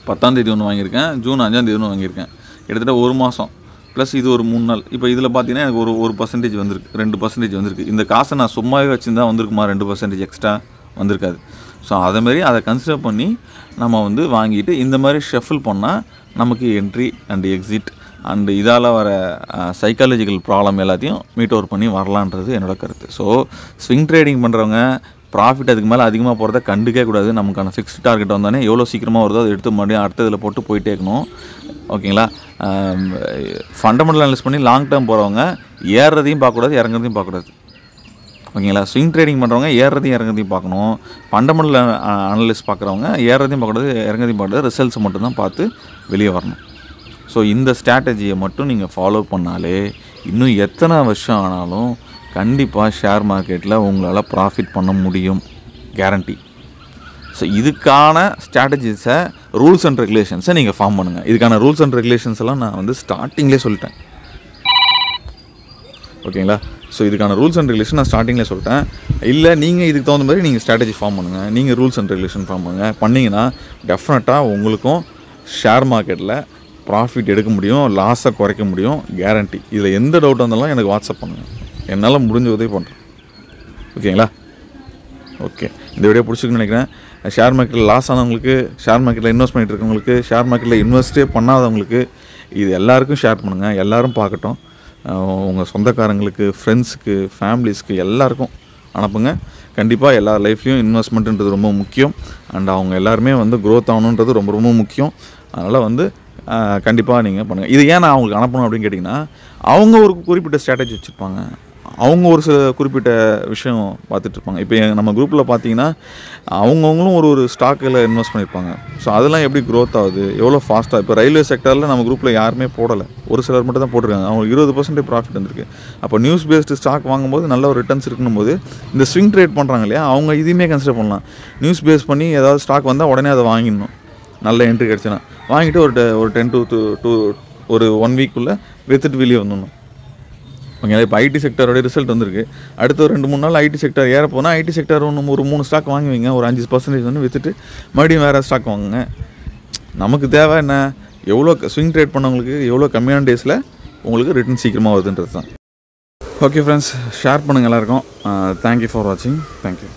10ஆம் தேதி ஒன்று வாங்கியிருக்கேன், ஜூன் 5ஆம் தேதி ஒன்று வாங்கியிருக்கேன். கிட்டத்தட்ட 1 மாதம் ப்ளஸ் இது ஒரு 3 நாள். இப்போ இதில் பார்த்தீங்கன்னா எனக்கு ஒரு 1% வந்திருக்கு, 2% வந்திருக்கு. இந்த காசை நான் சும்மாவே வச்சுருந்தா வந்திருக்குமா, 2% எக்ஸ்ட்ரா வந்திருக்காது. ஸோ அதேமாரி அதை கன்சிடர் பண்ணி நம்ம வந்து வாங்கிட்டு இந்த மாதிரி ஷஃபில் பண்ணால் நமக்கு என்ட்ரி அண்ட் எக்ஸிட் அண்டு இதால் வர சைக்காலஜிக்கல் ப்ராப்ளம் எல்லாத்தையும் மீட் ஓவர் பண்ணி வரலான்றது என்னோடய கருத்து. ஸோ ஸ்விங் ட்ரேடிங் பண்ணுறவங்க ப்ராஃபிட் அதுக்கு மேலே அதிகமாக போகிறத கண்டுக்கவே கூடாது. நமக்கான ஃபிக்ஸ்ட் டார்கெட் வந்தானே எவ்வளோ சீக்கிரமாக வருதோ அதை எடுத்து மறுபடியும் அடுத்த இதில் போட்டு போயிட்டே இருக்கணும். ஓகேங்களா? ஃபண்டமெண்டல் அனலைஸ் பண்ணி லாங் டேர்ம் போகிறவங்க ஏறுறதையும் பார்க்கக்கூடாது, இறங்குறதையும் பார்க்கக்கூடாது. ஓகேங்களா? ஸ்விங் ட்ரேடிங் பண்ணுறவங்க ஏறுறதையும் இறங்குறதையும் பார்க்கணும். ஃபண்டமெண்டல் அனலைஸ் பார்க்குறவங்க ஏறுறதையும் பார்க்கக்கூடாது, இறங்குறதையும் பார்க்கக்கூடாது, ரிசல்ட்ஸ் மட்டும்தான் பார்த்து வெளியே வரணும். ஸோ இந்த ஸ்ட்ராட்டஜியை மட்டும் நீங்கள் ஃபாலோ பண்ணாலே இன்னும் எத்தனை வருஷம் ஆனாலும் கண்டிப்பாக ஷேர் மார்க்கெட்டில் உங்களால் ப்ராஃபிட் பண்ண முடியும், கேரண்டி. ஸோ இதுக்கான ஸ்ட்ராட்டஜிஸை ரூல்ஸ் அண்ட் ரெகுலேஷன்ஸை நீங்கள் ஃபார்ம் பண்ணுங்கள். இதுக்கான ரூல்ஸ் அண்ட் ரெகுலேஷன்ஸ் எல்லாம் நான் வந்து ஸ்டார்டிங்லேயே சொல்லிட்டேன். ஓகேங்களா? ஸோ இதுக்கான ரூல்ஸ் அண்ட் ரெகுலேஷன் நான் ஸ்டார்டிங்லேயே சொல்லிட்டேன். இல்லை நீங்கள் இதுக்கு தகுந்த மாதிரி நீங்கள் ஸ்ட்ராட்டஜி ஃபார்ம் பண்ணுங்கள், நீங்கள் ரூல்ஸ் அண்ட் ரெகுலேஷன் ஃபார்ம் பண்ணுங்கள். பண்ணிங்கன்னா டெஃபினட்டாக உங்களுக்கும் ஷேர் மார்க்கெட்டில் ப்ராஃபிட் எடுக்க முடியும், லாஸை குறைக்க முடியும், கேரண்டி. இதில் எந்த டவுட் வந்தாலும் எனக்கு வாட்ஸ்அப் பண்ணுங்கள், என்னால் முடிஞ்ச உதவி பண்ணுறேன். ஓகேங்களா? ஓகே, இந்த வீடியோ பிடிச்சிருக்குன்னு நினைக்கிறேன். ஷேர் மார்க்கெட்டில் லாஸ் ஆனவங்களுக்கு, ஷேர் மார்க்கெட்டில் இன்வெஸ்ட் பண்ணிட்டு இருக்கவங்களுக்கு, ஷேர் மார்க்கெட்டில் இன்வெஸ்ட்டே பண்ணாதவங்களுக்கு இது எல்லாருக்கும் ஷேர் பண்ணுங்கள். எல்லோரும் பார்க்கட்டும். உங்கள் சொந்தக்காரங்களுக்கு, ஃப்ரெண்ட்ஸுக்கு, ஃபேமிலிஸ்க்கு எல்லாருக்கும் அனுப்புங்க. கண்டிப்பாக எல்லா லைஃப்லேயும் இன்வெஸ்ட்மெண்ட்டுன்றது ரொம்ப முக்கியம். அண்ட் அவங்க எல்லாருமே வந்து க்ரோத் ஆகணுன்றது ரொம்ப ரொம்ப முக்கியம். அதனால் வந்து கண்டிப்பாக நீங்கள் பண்ணுங்கள். இது ஏன் நான் அவங்களுக்கு அனுப்பணும் அப்படின்னு கேட்டிங்கன்னா, அவங்க ஒரு குறிப்பிட்ட ஸ்ட்ராட்டஜி வச்சுருப்பாங்க, அவங்க ஒரு சில குறிப்பிட்ட விஷயம் பார்த்துட்ருப்பாங்க. இப்போ நம்ம குரூப்பில் பார்த்தீங்கன்னா அவங்கவுங்களும் ஒரு ஸ்டாக்கில் இன்வெஸ்ட் பண்ணியிருப்பாங்க. ஸோ அதெல்லாம் எப்படி க்ரோத் ஆகுது, எவ்வளோ ஃபாஸ்ட்டாக. இப்போ ரயில்வே செக்டரில் நம்ம குரூப்பில் யாருமே போடலை, ஒரு சிலர் மட்டும் தான் போட்டிருக்காங்க. அவங்களுக்கு 20% ப்ராஃபிட் வந்துருக்கு. அப்போ நியூஸ் பேஸ்டு ஸ்டாக் வாங்கும்போது நல்ல ஒரு ரிட்டர்ன்ஸ் இருக்கணும் போது இந்த ஸ்விங் ட்ரேட் பண்ணுறாங்க இல்லையா, அவங்க இதையுமே கன்சிடர் பண்ணலாம். நியூஸ் பேஸ் பண்ணி ஏதாவது ஸ்டாக் வந்தால் உடனே அதை வாங்கிடணும். நல்ல என்ட்ரி கிடச்சுன்னா வாங்கிட்டு ஒரு 10 to ஒரு 1 வீக்குள்ளே வித்துட்டு வெளியே வந்துடணும். ஓகேங்களா? இப்போ ஐடி செக்டரோட ரிசல்ட் வந்திருக்கு. அடுத்த ஒரு 2-3 நாள் ஐடி செக்டர் ஏற போனால் ஐடி செக்டர் ஒரு 3 ஸ்டாக் வாங்குவீங்க, ஒரு 5% வந்து விற்றுட்டு மறுபடியும் வேறு ஸ்டாக் வாங்குங்க. நமக்கு தேவை என்ன, எவ்வளோ ஸ்விங் ட்ரேட் பண்ணவங்களுக்கு எவ்வளோ கம்மியான டேஸில் உங்களுக்கு ரிட்டர்ன் சீக்கிரமாக வருதுன்றது தான். ஓகே ஃப்ரெண்ட்ஸ், ஷேர் பண்ணுங்கள் எல்லாருக்கும். தேங்க்யூ ஃபார் வாட்சிங். தேங்க்யூ.